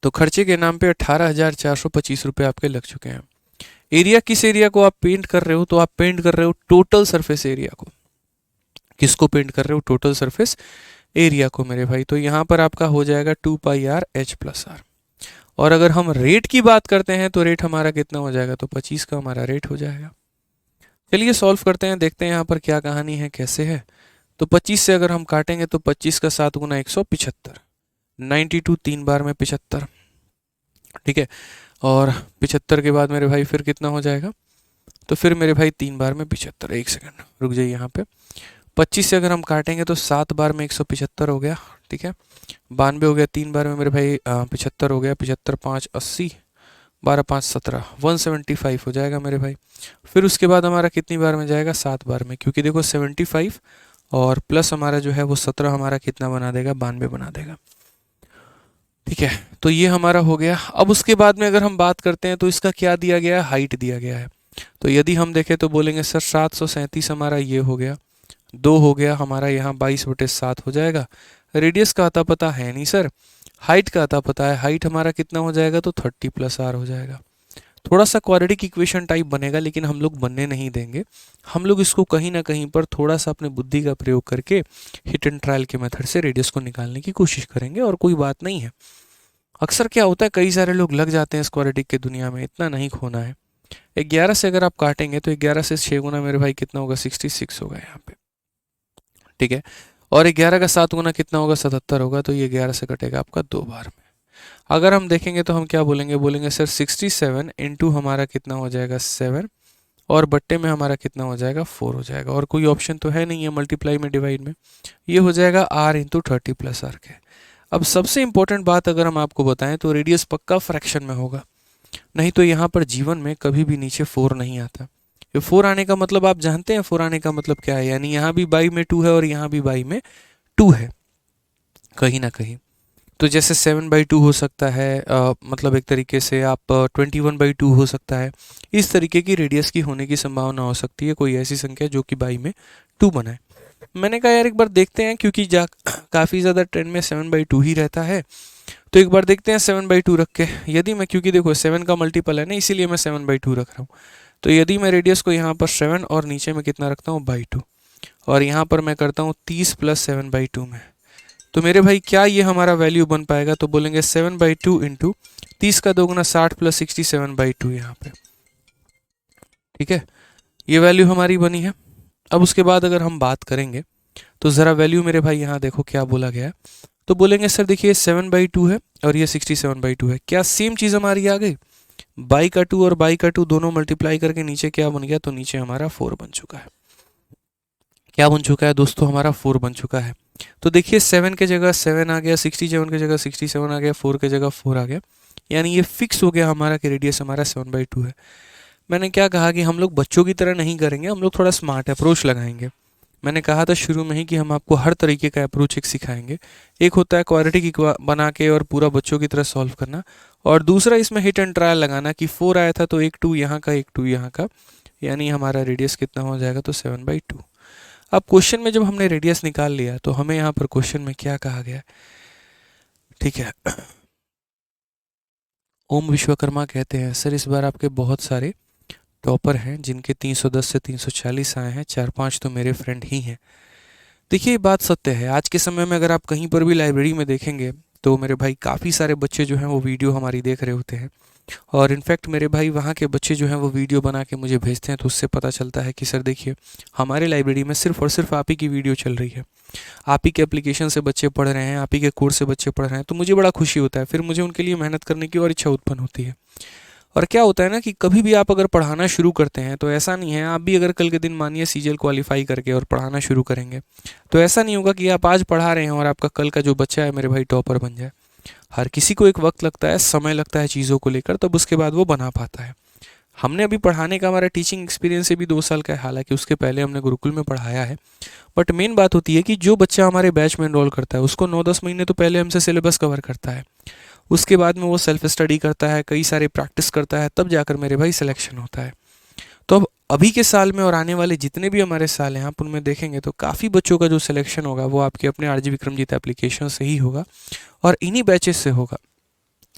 तो खर्चे के नाम पे 18,425 रुपये आपके लग चुके हैं। एरिया, किस एरिया को आप पेंट कर रहे हो? तो आप पेंट कर रहे हो टोटल सरफेस एरिया को। किसको पेंट कर रहे हो? टोटल सरफेस एरिया को मेरे भाई। तो यहाँ पर आपका हो जाएगा 2 pi r h plus are. और अगर हम रेट की बात करते हैं तो रेट हमारा कितना हो जाएगा? तो 25 का हमारा रेट हो जाएगा। चलिए सॉल्व करते हैं, देखते हैं यहाँ पर क्या कहानी है, कैसे है। तो 25 से अगर हम काटेंगे तो 25 का 7 गुना 175, 92 3 बार में 75, ठीक है। और 75 के बाद मेरे भाई फिर कितना हो जाएगा? तो फिर मेरे भाई 3 बार में 75। एक सेकंड रुक जाइए यहाँ पे। 25 से अगर हम काटेंगे तो 7 बार में 175 हो गया, ठीक है। 92 हो गया, 3 बार में मेरे भाई 75 हो गया, 75 5 80, 12 5 17, 175 हो जाएगा मेरे भाई। फिर उसके बाद हमारा कितनी बार में जाएगा? 7 बार में, क्योंकि देखो 75 और प्लस हमारा जो है वो 17 हमारा कितना बना देगा? 92 बना देगा, ठीक है। तो ये हमारा हो गया। अब उसके बाद में अगर हम बात करते हैं तो इसका क्या दिया गया है? हाइट दिया गया है। तो यदि हम देखें तो बोलेंगे सर 737 हमारा ये हो गया, 2 हो गया हमारा यहाँ 22/7 हो जाएगा। रेडियस का अता पता है नहीं सर, हाइट का अता पता है। हाइट हमारा कितना हो जाएगा? तो 30 प्लस आर हो जाएगा। थोड़ा सा क्वाड्रेटिक इक्वेशन टाइप बनेगा, लेकिन हम लोग बनने नहीं देंगे। हम लोग इसको कहीं ना कहीं पर थोड़ा सा अपने बुद्धि का प्रयोग करके हिट एंड ट्रायल के मेथड से रेडियस को निकालने की कोशिश करेंगे, और कोई बात नहीं है। अक्सर क्या होता है, कई सारे लोग लग जाते हैं स्क्वाड्रेटिक की दुनिया में, इतना नहीं खोना है। 11 से अगर आप काटेंगे तो 11 से 6 गुना मेरे भाई कितना होगा? 66 होगा यहाँ पे, ठीक है। और 11 का 7 गुना कितना होगा? 77 होगा। तो ये 11 से कटेगा आपका 2 बार में। अगर हम देखेंगे तो हम क्या बोलेंगे? बोलेंगे सर 67 इंटू हमारा कितना हो जाएगा? 7, और बट्टे में हमारा कितना हो जाएगा? 4 हो जाएगा। और कोई ऑप्शन तो है नहीं है मल्टीप्लाई में, डिवाइड में। ये हो जाएगा आर इंटू 30 प्लस आर के। अब सबसे इंपॉर्टेंट बात अगर हम आपको बताएं तो रेडियस पक्का फ्रैक्शन में होगा, नहीं तो यहाँ पर जीवन में कभी भी नीचे 4 नहीं आता। ये 4 आने का मतलब आप जानते हैं 4 आने का मतलब क्या है? यानी यहाँ भी बाई में 2 है और यहाँ भी बाई में 2 है कहीं ना कहीं। तो जैसे 7/2 हो सकता है, मतलब एक तरीके से आप 21/2 हो सकता है। इस तरीके की रेडियस की होने की संभावना हो सकती है, कोई ऐसी संख्या जो कि बाई में 2 बनाए। मैंने कहा यार एक बार देखते हैं, क्योंकि काफ़ी ज़्यादा ट्रेंड में 7/2 ही रहता है, तो एक बार देखते हैं 7/2 रख के। यदि मैं, क्योंकि देखो 7 का मल्टीपल है ना, इसीलिए मैं 7/2 रख रहा हूँ। तो यदि मैं रेडियस को यहाँ पर 7 और नीचे में कितना रखता हूँ? 2, और यहाँ पर मैं करता हूँ 30 प्लस 7/2 में तो मेरे भाई क्या ये हमारा वैल्यू बन पाएगा? तो बोलेंगे 7/2 इंटू 30 का दोगुना 60 प्लस 67/2 यहाँ पे, ठीक है। ये वैल्यू हमारी बनी है। अब उसके बाद अगर हम बात करेंगे तो ज़रा वैल्यू मेरे भाई यहाँ देखो क्या बोला गया है। तो बोलेंगे सर देखिए 7/2 है और ये 67/2 है, क्या सेम चीज़ हमारी आ गई? बाई का 2 और बाई का 2 दोनों मल्टीप्लाई करके नीचे क्या बन गया? तो नीचे हमारा 4 बन चुका है। क्या बन चुका है दोस्तों? हमारा 4 बन चुका है। तो देखिए 7 के जगह 7 आ गया, 67 के जगह 67 आ गया, 4 के जगह 4 आ गया, यानी ये फिक्स हो गया हमारा कि रेडियस हमारा 7/2 है। मैंने क्या कहा कि हम लोग बच्चों की तरह नहीं करेंगे, हम लोग थोड़ा स्मार्ट अप्रोच लगाएंगे। मैंने कहा था शुरू में ही कि हम आपको हर तरीके का अप्रोच एक सिखाएंगे। एक होता है क्वाड्रेटिक बना के और पूरा बच्चों की तरह सॉल्व करना, और दूसरा इसमें हिट एंड ट्रायल लगाना कि 4 आया था तो एक 2 यहाँ का, एक 2 यहाँ का, यानी हमारा रेडियस कितना हो जाएगा? तो 7/2। अब क्वेश्चन में जब हमने रेडियस निकाल लिया तो हमें यहाँ पर क्वेश्चन में क्या कहा गया? ठीक है, ओम विश्वकर्मा कहते हैं सर इस बार आपके बहुत सारे टॉपर हैं जिनके 310 से 340 आए हैं, 4-5 तो मेरे फ्रेंड ही हैं। देखिए ये बात सत्य है। आज के समय में अगर आप कहीं पर भी लाइब्रेरी में देखेंगे तो मेरे भाई काफ़ी सारे बच्चे जो हैं वो वीडियो हमारी देख रहे होते हैं, और इनफैक्ट मेरे भाई वहाँ के बच्चे जो हैं वो वीडियो बना के मुझे भेजते हैं, तो उससे पता चलता है कि सर देखिए हमारे लाइब्रेरी में सिर्फ और सिर्फ आप ही की वीडियो चल रही है, आप ही के एप्लीकेशन से बच्चे पढ़ रहे हैं, आप ही के कोर्स से बच्चे पढ़ रहे हैं, तो मुझे बड़ा खुशी होता है। फिर मुझे उनके लिए मेहनत करने की और इच्छा उत्पन्न होती है। और क्या होता है ना कि कभी भी आप अगर पढ़ाना शुरू करते हैं तो ऐसा नहीं है, आप भी अगर कल के दिन मानिए सीजीएल क्वालिफाई करके और पढ़ाना शुरू करेंगे तो ऐसा नहीं होगा कि आप आज पढ़ा रहे हैं और आपका कल का जो बच्चा है मेरे भाई टॉपर बन जाए। हर किसी को एक वक्त लगता है, समय लगता है चीज़ों को लेकर, तब उसके बाद वो बना पाता है। हमने अभी पढ़ाने का हमारा टीचिंग एक्सपीरियंस से भी 2 साल का है, हालांकि उसके पहले हमने गुरुकुल में पढ़ाया है। बट मेन बात होती है कि जो बच्चा हमारे बैच में एनरोल करता है उसको 9-10 महीने तो पहले हमसे सिलेबस कवर करता है, उसके बाद में वो सेल्फ स्टडी करता है, कई सारे प्रैक्टिस करता है, तब जाकर मेरे भाई सिलेक्शन होता है। तो अब अभी के साल में और आने वाले जितने भी हमारे साल हैं आप उनमें देखेंगे तो काफ़ी बच्चों का जो सिलेक्शन होगा वो आपके अपने आरजी विक्रमजीत एप्लीकेशन से ही होगा, और इन्हीं बैचेस से होगा।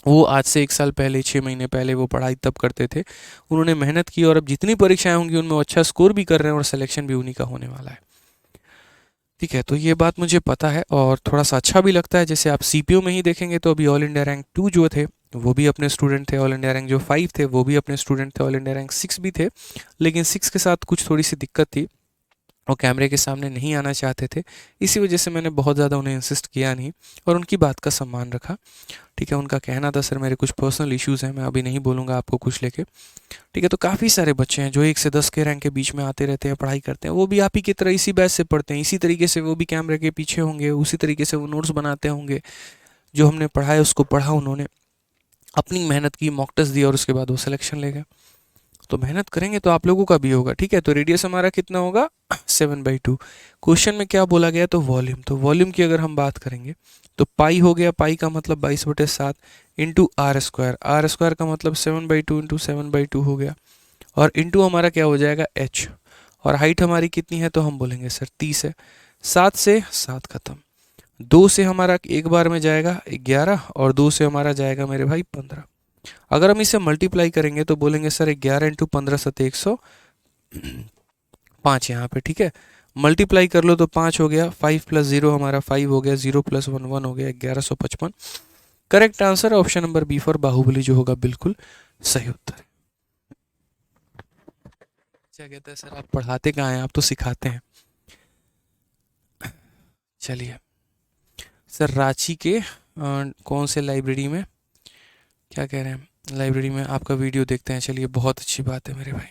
वो आज से 1 साल पहले, 6 महीने पहले वो पढ़ाई तब करते थे, उन्होंने मेहनत की, और अब जितनी परीक्षाएं होंगी उनमें वो अच्छा स्कोर भी कर रहे हैं और सिलेक्शन भी उन्हीं का होने वाला है। ठीक है, तो ये बात मुझे पता है और थोड़ा सा अच्छा भी लगता है। जैसे आप सीपीयू में ही देखेंगे तो अभी ऑल इंडिया रैंक 2 जो थे वो भी अपने स्टूडेंट थे, ऑल इंडिया रैंक जो 5 थे वो भी अपने स्टूडेंट थे, ऑल इंडिया रैंक 6 भी थे, लेकिन 6 के साथ कुछ थोड़ी सी दिक्कत थी, वो कैमरे के सामने नहीं आना चाहते थे। इसी वजह से मैंने बहुत ज़्यादा उन्हें इंसिस्ट किया नहीं और उनकी बात का सम्मान रखा। ठीक है, उनका कहना था सर मेरे कुछ पर्सनल इश्यूज़ हैं, मैं अभी नहीं बोलूँगा आपको कुछ लेके। ठीक है, तो काफ़ी सारे बच्चे हैं जो 1 से 10 के रैंक के बीच में आते रहते हैं, पढ़ाई करते हैं, वो भी आप ही की तरह इसी बैच से पढ़ते हैं, इसी तरीके से वो भी कैमरे के पीछे होंगे, उसी तरीके से वो नोट्स बनाते होंगे, जो हमने पढ़ाया उसको पढ़ा उन्होंने, अपनी मेहनत की, मॉक टेस्ट दिया और उसके बाद वो सिलेक्शन ले गए। तो मेहनत करेंगे तो आप लोगों का भी होगा। ठीक है, तो रेडियस हमारा कितना होगा? 7/2। क्वेश्चन में क्या बोला गया? तो वॉल्यूम, तो वॉल्यूम की अगर हम बात करेंगे तो पाई हो गया, पाई का मतलब 22/7 into r square, r square का मतलब 7/2 इंटू 7/2 हो गया, और इंटू हमारा क्या हो जाएगा? एच, और हाइट हमारी कितनी है? तो हम बोलेंगे सर 30 है। 7 से 7 खत्म, 2 से हमारा एक बार में जाएगा 11, और 2 से हमारा जाएगा मेरे भाई 15। अगर हम इसे मल्टीप्लाई करेंगे तो बोलेंगे सर 11 इंटू 15 सत 105 यहाँ पे। ठीक है, मल्टीप्लाई कर लो तो 5 हो गया, 5 प्लस 0 हमारा 5 हो गया, 0 प्लस 1 1 हो गया, 1155। Correct answer option number B for Baahubali जो होगा बिल्कुल सही उत्तर। क्या कहते हैं सर आप पढ़ाते कहाँ हैं, आप तो सिखाते हैं। चलिए सर, रांची के कौन से लाइब्रेरी में, क्या कह रहे हैं, लाइब्रेरी में आपका वीडियो देखते हैं। चलिए बहुत अच्छी बात है मेरे भाई।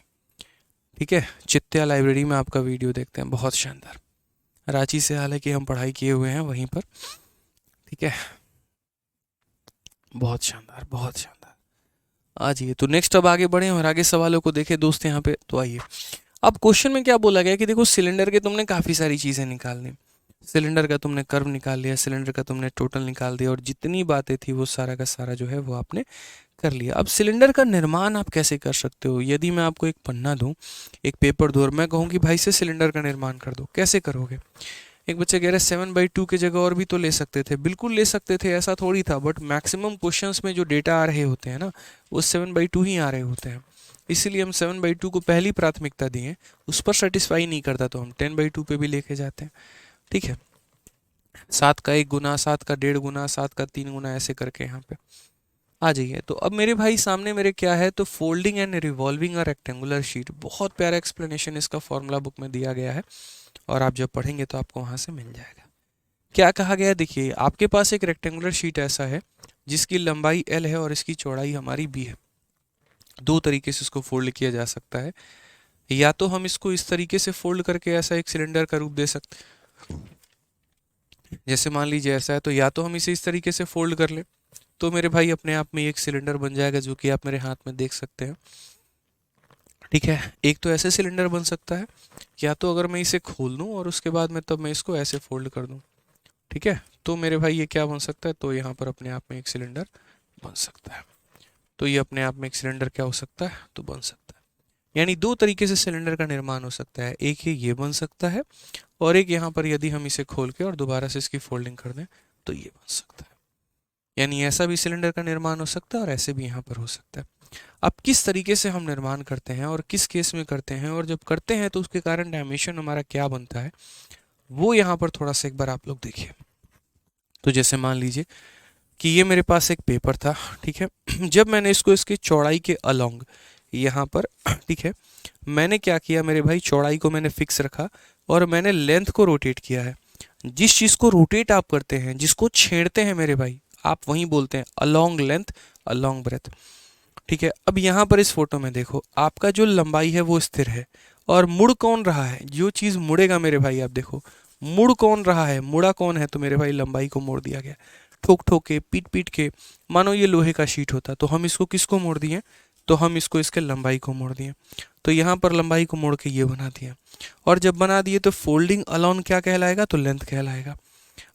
ठीक है, चित्या लाइब्रेरी में आपका वीडियो देखते हैं, बहुत शानदार। रांची से हालांकि हम पढ़ाई किए हुए हैं वहीं पर। ठीक है, बहुत शानदार, बहुत शानदार। आ जाइए, तो नेक्स्ट अब आगे बढ़े और आगे सवालों को देखें दोस्त यहाँ पे। तो आइए, अब क्वेश्चन में क्या बोला गया कि देखो सिलेंडर के तुमने काफ़ी सारी चीज़ें निकालनी, सिलेंडर का तुमने कर्व निकाल लिया, सिलेंडर का तुमने टोटल निकाल दिया, और जितनी बातें थी वो सारा का सारा जो है वो आपने कर लिया। अब सिलेंडर का निर्माण आप कैसे कर सकते हो? यदि मैं आपको एक पन्ना दूं, एक पेपर दूं और मैं कहूँ कि भाई से सिलेंडर का निर्माण कर दो, कैसे करोगे? एक बच्चा कह रहा है 7/2 की जगह और भी तो ले सकते थे। बिल्कुल ले सकते थे, ऐसा थोड़ी था, बट मैक्सिमम क्वेश्चंस में जो डेटा आ रहे होते हैं ना वो 7/2 ही आ रहे होते हैं, इसीलिए हम 7/2 को पहली प्राथमिकता दिए। उस पर सेटिस्फाई नहीं करता तो हम 10/2 पे भी लेके जाते हैं। ठीक है, 7 का 1 गुना, 7 का 1.5 गुना, 7 का 3 गुना, ऐसे करके यहाँ पे आ जाइए। तो अब मेरे भाई सामने मेरे क्या है, तो folding and revolving a rectangular sheet, बहुत प्यारा एक्सप्लेनेशन इसका फॉर्मूला बुक में दिया गया है, और आप जब पढ़ेंगे तो आपको वहाँ से मिल जाएगा। क्या कहा गया है, देखिए आपके पास एक रेक्टेंगुलर शीट ऐसा है जिसकी लंबाई L है और इसकी चौड़ाई हमारी B है। दो तरीके से इसको फोल्ड किया जा सकता है, या तो हम इसको इस तरीके से फोल्ड करके ऐसा एक सिलेंडर का रूप दे सकते हैं, जैसे मान लीजिए ऐसा है, तो या तो हम इसे इस तरीके से फोल्ड कर लें, तो मेरे भाई अपने आप में एक सिलेंडर बन जाएगा, जो कि आप मेरे हाथ में देख सकते हैं। ठीक है, एक तो ऐसे सिलेंडर बन सकता है, या तो अगर मैं इसे खोल दूं और उसके बाद में तब मैं इसको ऐसे फोल्ड कर दूं, ठीक है, तो मेरे भाई ये क्या बन सकता है, तो यहाँ पर अपने आप में एक सिलेंडर बन सकता है। तो ये अपने आप में एक सिलेंडर क्या हो सकता है, तो बन सकता है। यानी दो तरीके से सिलेंडर का निर्माण हो सकता है, एक ये बन सकता है, और एक यहाँ पर यदि हम इसे खोल के और दोबारा से इसकी फोल्डिंग कर दें तो ये बन सकता है। यानी ऐसा भी सिलेंडर का निर्माण हो सकता है और ऐसे भी यहाँ पर हो सकता है। अब किस तरीके से हम निर्माण करते हैं और किस केस में करते हैं, और जब करते हैं तो उसके कारण डायमेंशन हमारा क्या बनता है, वो यहाँ पर थोड़ा सा एक बार आप लोग देखिए। तो जैसे मान लीजिए कि ये मेरे पास एक पेपर था, ठीक है, जब मैंने इसको इसकी चौड़ाई के अलोंग यहाँ पर, ठीक है, मैंने क्या किया मेरे भाई, चौड़ाई को मैंने फिक्स रखा और मैंने लेंथ को रोटेट किया है। जिस चीज़ को रोटेट आप करते हैं, जिसको छेड़ते हैं मेरे भाई, आप वहीं बोलते हैं अलोंग लेंथ, अलोंग ब्रेथ। ठीक है, अब यहाँ पर इस फोटो में देखो, आपका जो लंबाई है वो स्थिर है, और मुड़ कौन रहा है, जो चीज़ मुड़ेगा मेरे भाई, आप देखो मुड़ कौन रहा है, मुड़ा कौन है, तो मेरे भाई लंबाई को मोड़ दिया गया, ठोक ठोक के, पीट पीट के। मानो ये लोहे का शीट होता, तो हम इसको किसको मोड़ दिए, तो हम इसको इसके लंबाई को मोड़ दिए, तो यहाँ पर लंबाई को मोड़ के ये बना दिया, और जब बना दिए तो फोल्डिंग अलोन क्या कहलाएगा, तो लेंथ कहलाएगा।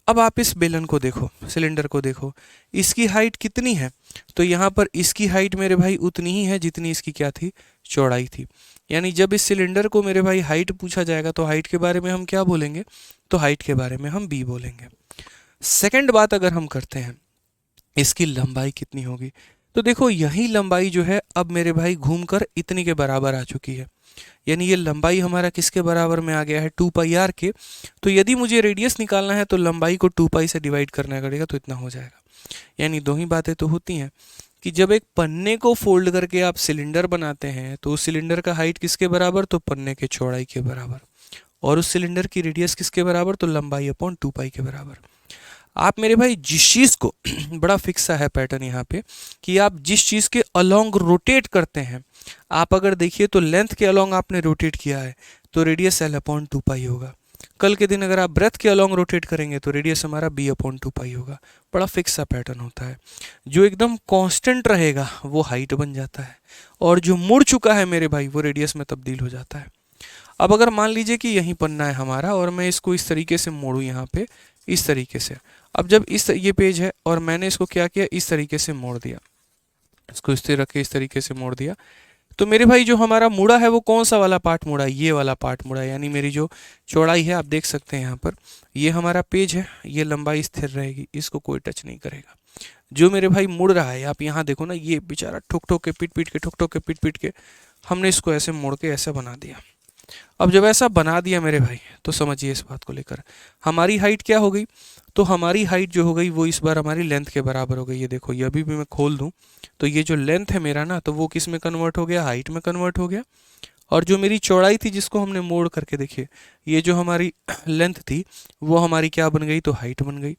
अब आप इस बेलन को देखो, सिलेंडर को देखो, इसकी हाइट कितनी है, तो यहाँ पर इसकी हाइट मेरे भाई उतनी ही है जितनी इसकी क्या थी, चौड़ाई थी। यानी जब इस सिलेंडर को मेरे भाई हाइट पूछा जाएगा तो हाइट के बारे में हम क्या बोलेंगे, तो हाइट के बारे में हम b बोलेंगे। सेकंड बात अगर हम करते हैं, इसकी लंबाई कितनी होगी, तो देखो यही लंबाई जो है अब मेरे भाई घूमकर इतनी के बराबर आ चुकी है। यानी ये लंबाई हमारा किसके बराबर में आ गया है, 2πr के। तो यदि मुझे रेडियस निकालना है तो लंबाई को 2π से डिवाइड करना पड़ेगा, तो इतना हो जाएगा। यानी दो ही बातें तो होती हैं कि जब एक पन्ने को फोल्ड करके आप सिलेंडर बनाते हैं तो उस सिलेंडर का हाइट किसके बराबर, तो पन्ने के चौड़ाई के बराबर, और उस सिलेंडर की रेडियस किसके बराबर, तो लंबाई अपॉन 2π के बराबर। आप मेरे भाई जिस चीज़ को बड़ा फिक्स सा है पैटर्न यहाँ पे, कि आप जिस चीज़ के अलोंग रोटेट करते हैं, आप अगर देखिए तो लेंथ के अलोंग आपने रोटेट किया है तो रेडियस L/2π होगा। कल के दिन अगर आप ब्रेथ के अलोंग रोटेट करेंगे तो रेडियस हमारा B/2π होगा। बड़ा फिक्स सा पैटर्न होता है। जो एकदम कांस्टेंट रहेगा वो हाइट बन जाता है, और जो मुड़ चुका है मेरे भाई वो रेडियस में तब्दील हो जाता है। अब अगर मान लीजिए कि यही पन्ना है हमारा और मैं इसको इस तरीके से मोड़ूँ यहाँ पे, इस तरीके से, अब जब ये पेज है और मैंने इसको क्या किया, इस तरीके से मोड़ दिया, इसको इस तरह रख के इस तरीके से मोड़ दिया, तो मेरे भाई जो हमारा मुड़ा है वो कौन सा वाला पार्ट मुड़ा है, ये वाला पार्ट मुड़ा है। यानी मेरी जो चौड़ाई है आप देख सकते हैं यहाँ पर, ये हमारा पेज है, ये लंबाई स्थिर रहेगी, इसको कोई टच नहीं करेगा। जो मेरे भाई मुड़ रहा है, आप यहाँ देखो ना, ये बेचारा ठोक ठोक के पीट पीट के, ठोक ठोक के पीट पीट के हमने इसको ऐसे मोड़ के ऐसा बना दिया। अब जब ऐसा बना दिया मेरे भाई, तो समझिए इस बात को लेकर हमारी हाइट क्या हो गई, तो हमारी हाइट जो हो गई वो इस बार हमारी लेंथ के बराबर हो गई। ये देखो, ये अभी भी मैं खोल दूं तो ये जो लेंथ है मेरा ना, तो वो किस में कन्वर्ट हो गया, हाइट में कन्वर्ट हो गया। और जो मेरी चौड़ाई थी जिसको हमने मोड़ करके, देखिए ये जो हमारी लेंथ थी वो हमारी क्या बन गई, तो हाइट बन गई।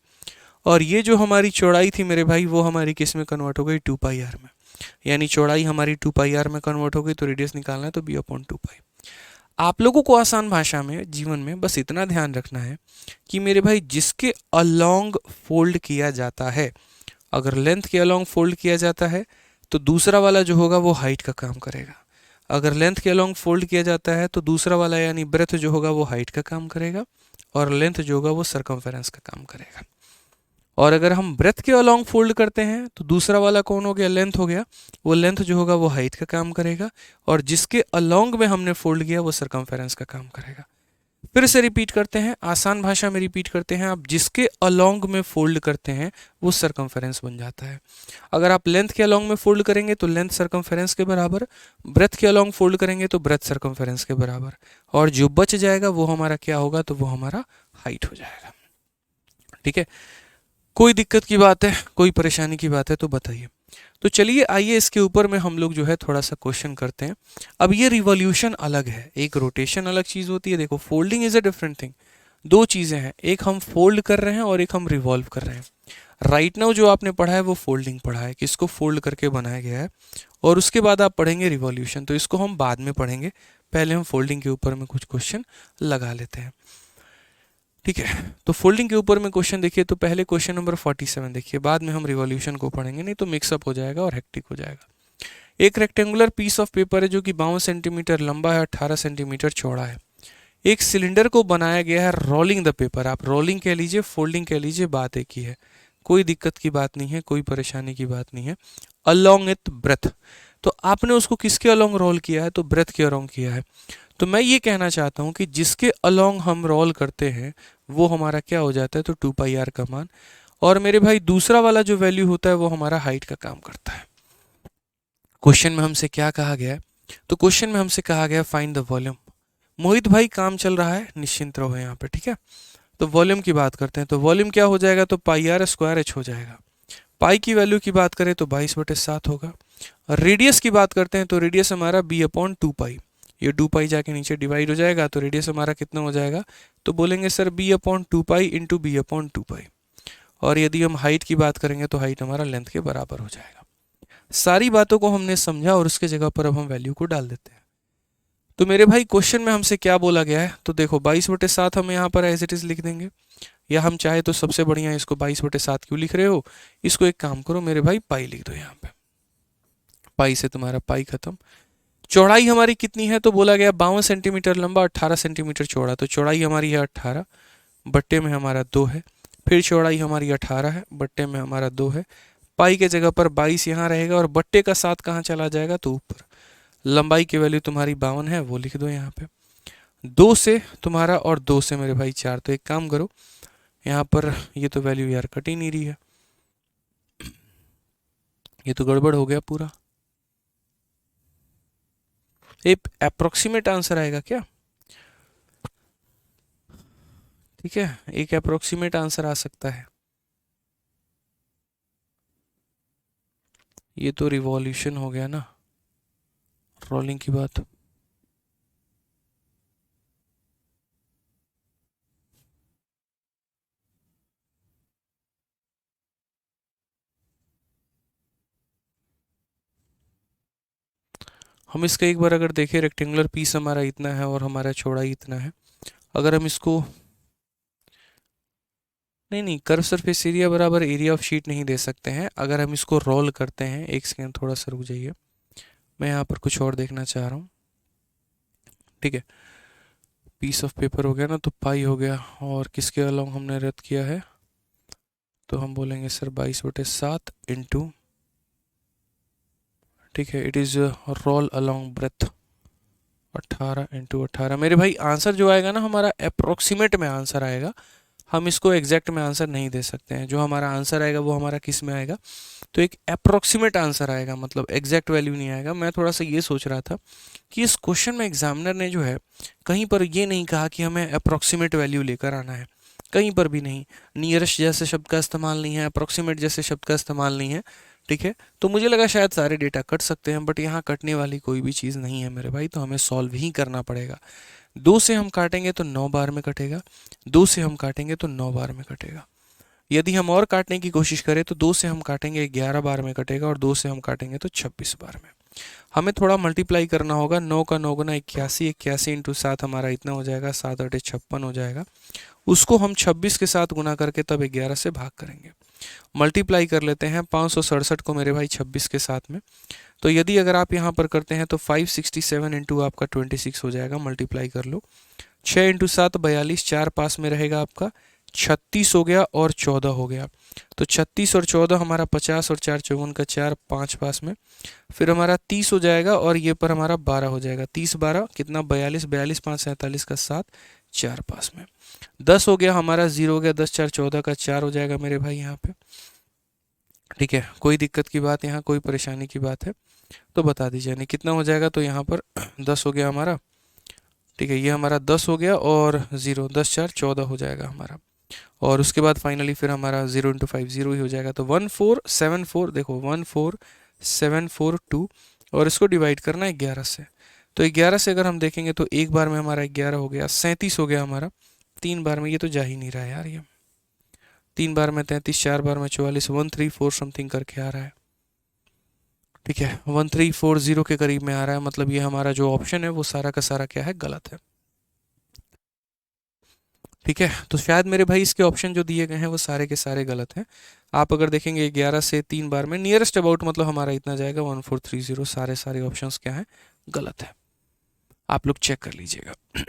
और ये जो हमारी चौड़ाई थी मेरे भाई वो हमारी किस में कन्वर्ट हो गई, 2πr में। यानी चौड़ाई हमारी 2πr में कन्वर्ट हो गई, तो रेडियस निकालना है तो B/2π। आप लोगों को आसान भाषा में जीवन में बस इतना ध्यान रखना है कि मेरे भाई जिसके अलोंग फोल्ड किया जाता है, अगर लेंथ के अलोंग फोल्ड किया जाता है तो दूसरा वाला जो होगा वो हाइट का काम करेगा। अगर लेंथ के अलोंग फोल्ड किया जाता है तो दूसरा वाला यानी ब्रेथ जो होगा वो हाइट का काम करेगा, और लेंथ जो होगा वो सरकमफेरेंस का काम करेगा। और अगर हम ब्रेथ के अलोंग फोल्ड करते हैं तो दूसरा वाला कौन हो गया, लेंथ हो गया, वो लेंथ जो होगा वो हाइट का काम करेगा, और जिसके अलोंग में हमने फोल्ड किया वो सरकमफेरेंस का काम करेगा। फिर से रिपीट करते हैं, आसान भाषा में रिपीट करते हैं, आप जिसके अलोंग में फोल्ड करते हैं वो सरकमफेरेंस बन जाता है। अगर आप लेंथ के अलोंग में फोल्ड करेंगे तो लेंथ सरकमफेरेंस के बराबर, ब्रेथ के अलोंग फोल्ड करेंगे तो ब्रेथ सरकमफेरेंस के बराबर, और जो बच जाएगा वो हमारा क्या होगा, तो वो हमारा हाइट हो जाएगा। ठीक है, कोई दिक्कत की बात है, कोई परेशानी की बात है तो बताइए। तो चलिए आइए इसके ऊपर में हम लोग जो है थोड़ा सा क्वेश्चन करते हैं। अब ये रिवॉल्यूशन अलग है, एक रोटेशन अलग चीज़ होती है। देखो folding is a different thing, दो चीज़ें हैं, एक हम फोल्ड कर रहे हैं और एक हम रिवॉल्व कर रहे हैं। राइट नाउ जो आपने पढ़ा है वो फोल्डिंग पढ़ा है कि इसको फोल्ड करके बनाया गया है, और उसके बाद आप पढ़ेंगे रिवॉल्यूशन, तो इसको हम बाद में पढ़ेंगे। पहले हम फोल्डिंग के ऊपर में कुछ क्वेश्चन लगा लेते हैं। ठीक है, तो फोल्डिंग के ऊपर में क्वेश्चन देखिए, तो पहले क्वेश्चन नंबर 47 देखिए, बाद में हम रिवॉल्यूशन को पढ़ेंगे, नहीं तो मिक्सअप हो जाएगा और हेक्टिक हो जाएगा। एक रेक्टेंगुलर पीस ऑफ पेपर है जो कि 52 सेंटीमीटर लंबा है, 18 सेंटीमीटर चौड़ा है। एक सिलेंडर को बनाया गया है रोलिंग द पेपर, आप रोलिंग कह लीजिए फोल्डिंग कह लीजिए, बात एक ही है, कोई दिक्कत की बात नहीं है, कोई परेशानी की बात नहीं है। अलोंग विथ ब्रेथ, तो आपने उसको किसके अलोंग रोल किया है, तो ब्रेथ के अलोंग किया है। तो मैं ये कहना चाहता हूँ कि जिसके अलोंग हम रोल करते हैं वो हमारा क्या हो जाता है, तो 2πr का मान। और मेरे भाई दूसरा वाला जो वैल्यू होता है वो हमारा हाइट का काम करता है। क्वेश्चन में हमसे क्या कहा गया है, तो क्वेश्चन में हमसे कहा गया फाइंड द वॉल्यूम। मोहित भाई काम चल रहा है, निश्चिंत रहो यहाँ पे, ठीक है। तो वॉल्यूम की बात करते हैं, तो वॉल्यूम क्या हो जाएगा, तो πr²h हो जाएगा। पाई की वैल्यू की बात करें तो 22/7 होगा। रेडियस की बात करते हैं तो रेडियस हमारा b/2π, ये 2π जाके नीचे डिवाइड हो जाएगा, तो रेडियस हमारा कितना हो जाएगा, तो बोलेंगे सर b/2π इंटू b/2π। और यदि हम हाइट की बात करेंगे तो हाइट हमारा लेंथ के बराबर हो जाएगा। सारी बातों को हमने समझा और उसके जगह पर अब हम वैल्यू को डाल देते हैं। तो मेरे भाई क्वेश्चन में हमसे क्या बोला गया है, तो देखो 22/7 हम यहाँ पर एज इट इज लिख देंगे, या हम चाहे तो सबसे बढ़िया इसको 22/7 क्यों लिख रहे हो, इसको एक काम करो मेरे भाई पाई लिख दो यहाँ पे, पाई से तुम्हारा पाई खत्म। चौड़ाई हमारी कितनी है, तो बोला गया 52 सेंटीमीटर लंबा 18 सेंटीमीटर चौड़ा, तो चौड़ाई हमारी है 18, बट्टे में हमारा 2 है। फिर चौड़ाई हमारी 18 है, बट्टे में हमारा 2 है। पाई के जगह पर 22 यहाँ रहेगा और बट्टे का 7 कहाँ चला जाएगा, तो ऊपर। लंबाई की वैल्यू तुम्हारी 52 है, वो लिख दो यहाँ पे। 2 से तुम्हारा और 2 से मेरे भाई 4, तो एक काम करो यहाँ पर, ये तो वैल्यू यार कट ही नहीं रही है, ये तो गड़बड़ हो गया पूरा। एक अप्रोक्सीमेट आंसर आएगा क्या, ठीक है, एक अप्रोक्सीमेट आंसर आ सकता है। ये तो रिवॉल्यूशन हो गया ना, रोलिंग की बात। हम इसका एक बार अगर देखें, रेक्टेंगुलर पीस हमारा इतना है और हमारा चौड़ाई इतना है, अगर हम इसको, नहीं नहीं, कर्व सरफेस एरिया बराबर एरिया ऑफ शीट नहीं दे सकते हैं। अगर हम इसको रोल करते हैं, एक सेकेंड थोड़ा सा रुक जाइए, मैं यहाँ पर कुछ और देखना चाह रहा हूँ, ठीक है। पीस ऑफ पेपर हो गया ना, तो पाई हो गया, और किसके अलोंग हमने रद्द किया है, तो हम बोलेंगे सर 22/7 इंटू, ठीक है, it is roll along breath 18 into 18। मेरे भाई आंसर जो आएगा ना हमारा अप्रोक्सीमेट में आंसर आएगा, हम इसको एग्जैक्ट में आंसर नहीं दे सकते हैं। जो हमारा आंसर आएगा वो हमारा किस में आएगा, तो एक अप्रोक्सीमेट आंसर आएगा, मतलब एग्जैक्ट वैल्यू नहीं आएगा। मैं थोड़ा सा ये सोच रहा था कि इस क्वेश्चन में एग्जामिनर ने जो है कहीं पर ये नहीं कहा कि हमें अप्रोक्सीमेट वैल्यू लेकर आना है, कहीं पर भी नहीं, नियरेस्ट जैसे शब्द का इस्तेमाल नहीं है, अप्रोक्सीमेट जैसे शब्द का इस्तेमाल नहीं है, ठीक है। तो मुझे लगा शायद सारे डेटा कट सकते हैं, बट यहाँ कटने वाली कोई भी चीज़ नहीं है मेरे भाई, तो हमें सॉल्व ही करना पड़ेगा। 2 से हम काटेंगे तो 9 बार में कटेगा, 2 से हम काटेंगे तो 9 बार में कटेगा। यदि हम और काटने की कोशिश करें तो 2 से हम काटेंगे 11 बार में कटेगा, और 2 से हम काटेंगे तो 26 बार में। हमें थोड़ा मल्टीप्लाई करना होगा, 9 का 9 गुना 81, 81 इंटू 7 हमारा इतना हो जाएगा, 7 8 56 हो जाएगा। उसको हम 26 के साथ गुना करके तब 11 से भाग करेंगे। मल्टीप्लाई कर लेते हैं 567 को मेरे भाई 26 के साथ में, तो यदि अगर आप यहाँ पर करते हैं तो 567 इंटू आपका 26 हो जाएगा, मल्टीप्लाई कर लो। 6 इंटू 7 42, 4 पास में रहेगा आपका 36 हो गया, और 14 हो गया, तो 36 और 14 हमारा 50, और 4 54 का 4, 5 पास में, फिर हमारा 30 हो जाएगा, और ये पर हमारा 12 हो जाएगा, 30 12 कितना 42, 42 5 47 का 7, 4 पास में। 10 हो गया हमारा, 0 हो गया, 10 4 14 का 4 हो जाएगा मेरे भाई यहाँ पे, ठीक है। कोई दिक्कत की बात यहाँ, कोई परेशानी की बात है तो बता दीजिए, नहीं कितना हो जाएगा, तो यहाँ पर 10 हो गया हमारा, ठीक है, ये हमारा 10 हो गया, और 0 10 4 14 हो जाएगा हमारा। और उसके बाद फाइनली फिर हमारा 0 × 5 0 ही हो जाएगा। तो 1474, देखो 14742, और इसको डिवाइड करना है 11 से। तो 11 से अगर हम देखेंगे तो एक बार में हमारा 11 हो गया, 37 हो गया हमारा, 3 बार में ये तो जा ही नहीं रहा है यार, ये 3 बार में 33, 4 बार में 44, 134 समथिंग करके आ रहा है। ठीक है, 1340 के करीब में आ रहा है, मतलब ये हमारा जो ऑप्शन है वो सारा का सारा क्या है, गलत है। ठीक है, तो शायद मेरे भाई इसके ऑप्शन जो दिए गए हैं वो सारे के सारे गलत हैं। आप अगर देखेंगे 11 से 3 बार में नियरेस्ट अबाउट मतलब हमारा इतना जाएगा 1430, सारे सारे ऑप्शंस क्या हैं, गलत है। आप लोग चेक कर लीजिएगा।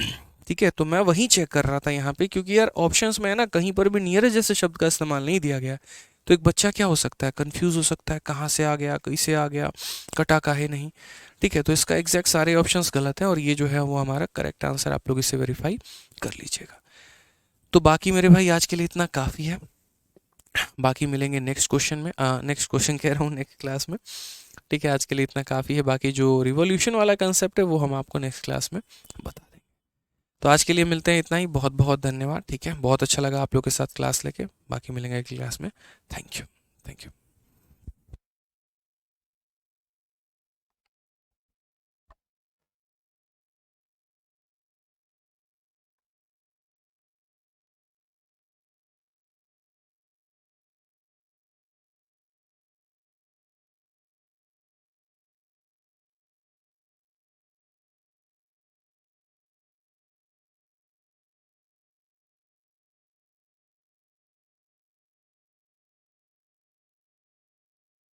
ठीक है, तो मैं वही चेक कर रहा था यहाँ पे, क्योंकि यार ऑप्शंस में है ना कहीं पर भी नियरेस्ट जैसे शब्द का इस्तेमाल नहीं दिया गया है। तो एक बच्चा क्या हो सकता है, कंफ्यूज हो सकता है, कहाँ से आ गया, कैसे आ गया, कटा काहे नहीं। ठीक है, तो इसका एग्जैक्ट सारे ऑप्शंस गलत है, और ये जो है वो हमारा करेक्ट आंसर, आप लोग इसे वेरीफाई कर लीजिएगा। तो बाकी मेरे भाई आज के लिए इतना काफ़ी है। बाकी मिलेंगे नेक्स्ट क्वेश्चन में, नेक्स्ट क्वेश्चन कह रहा हूँ, नेक्स्ट क्लास में। ठीक है, आज के लिए इतना काफ़ी है। बाकी जो रिवॉल्यूशन वाला कंसेप्ट है वो हम आपको नेक्स्ट क्लास में बता देंगे। तो आज के लिए मिलते हैं इतना ही, बहुत बहुत धन्यवाद। ठीक है, बहुत अच्छा लगा आप लोग के साथ क्लास लेके। बाकी मिलेंगे अगली क्लास में। Thank you, thank you.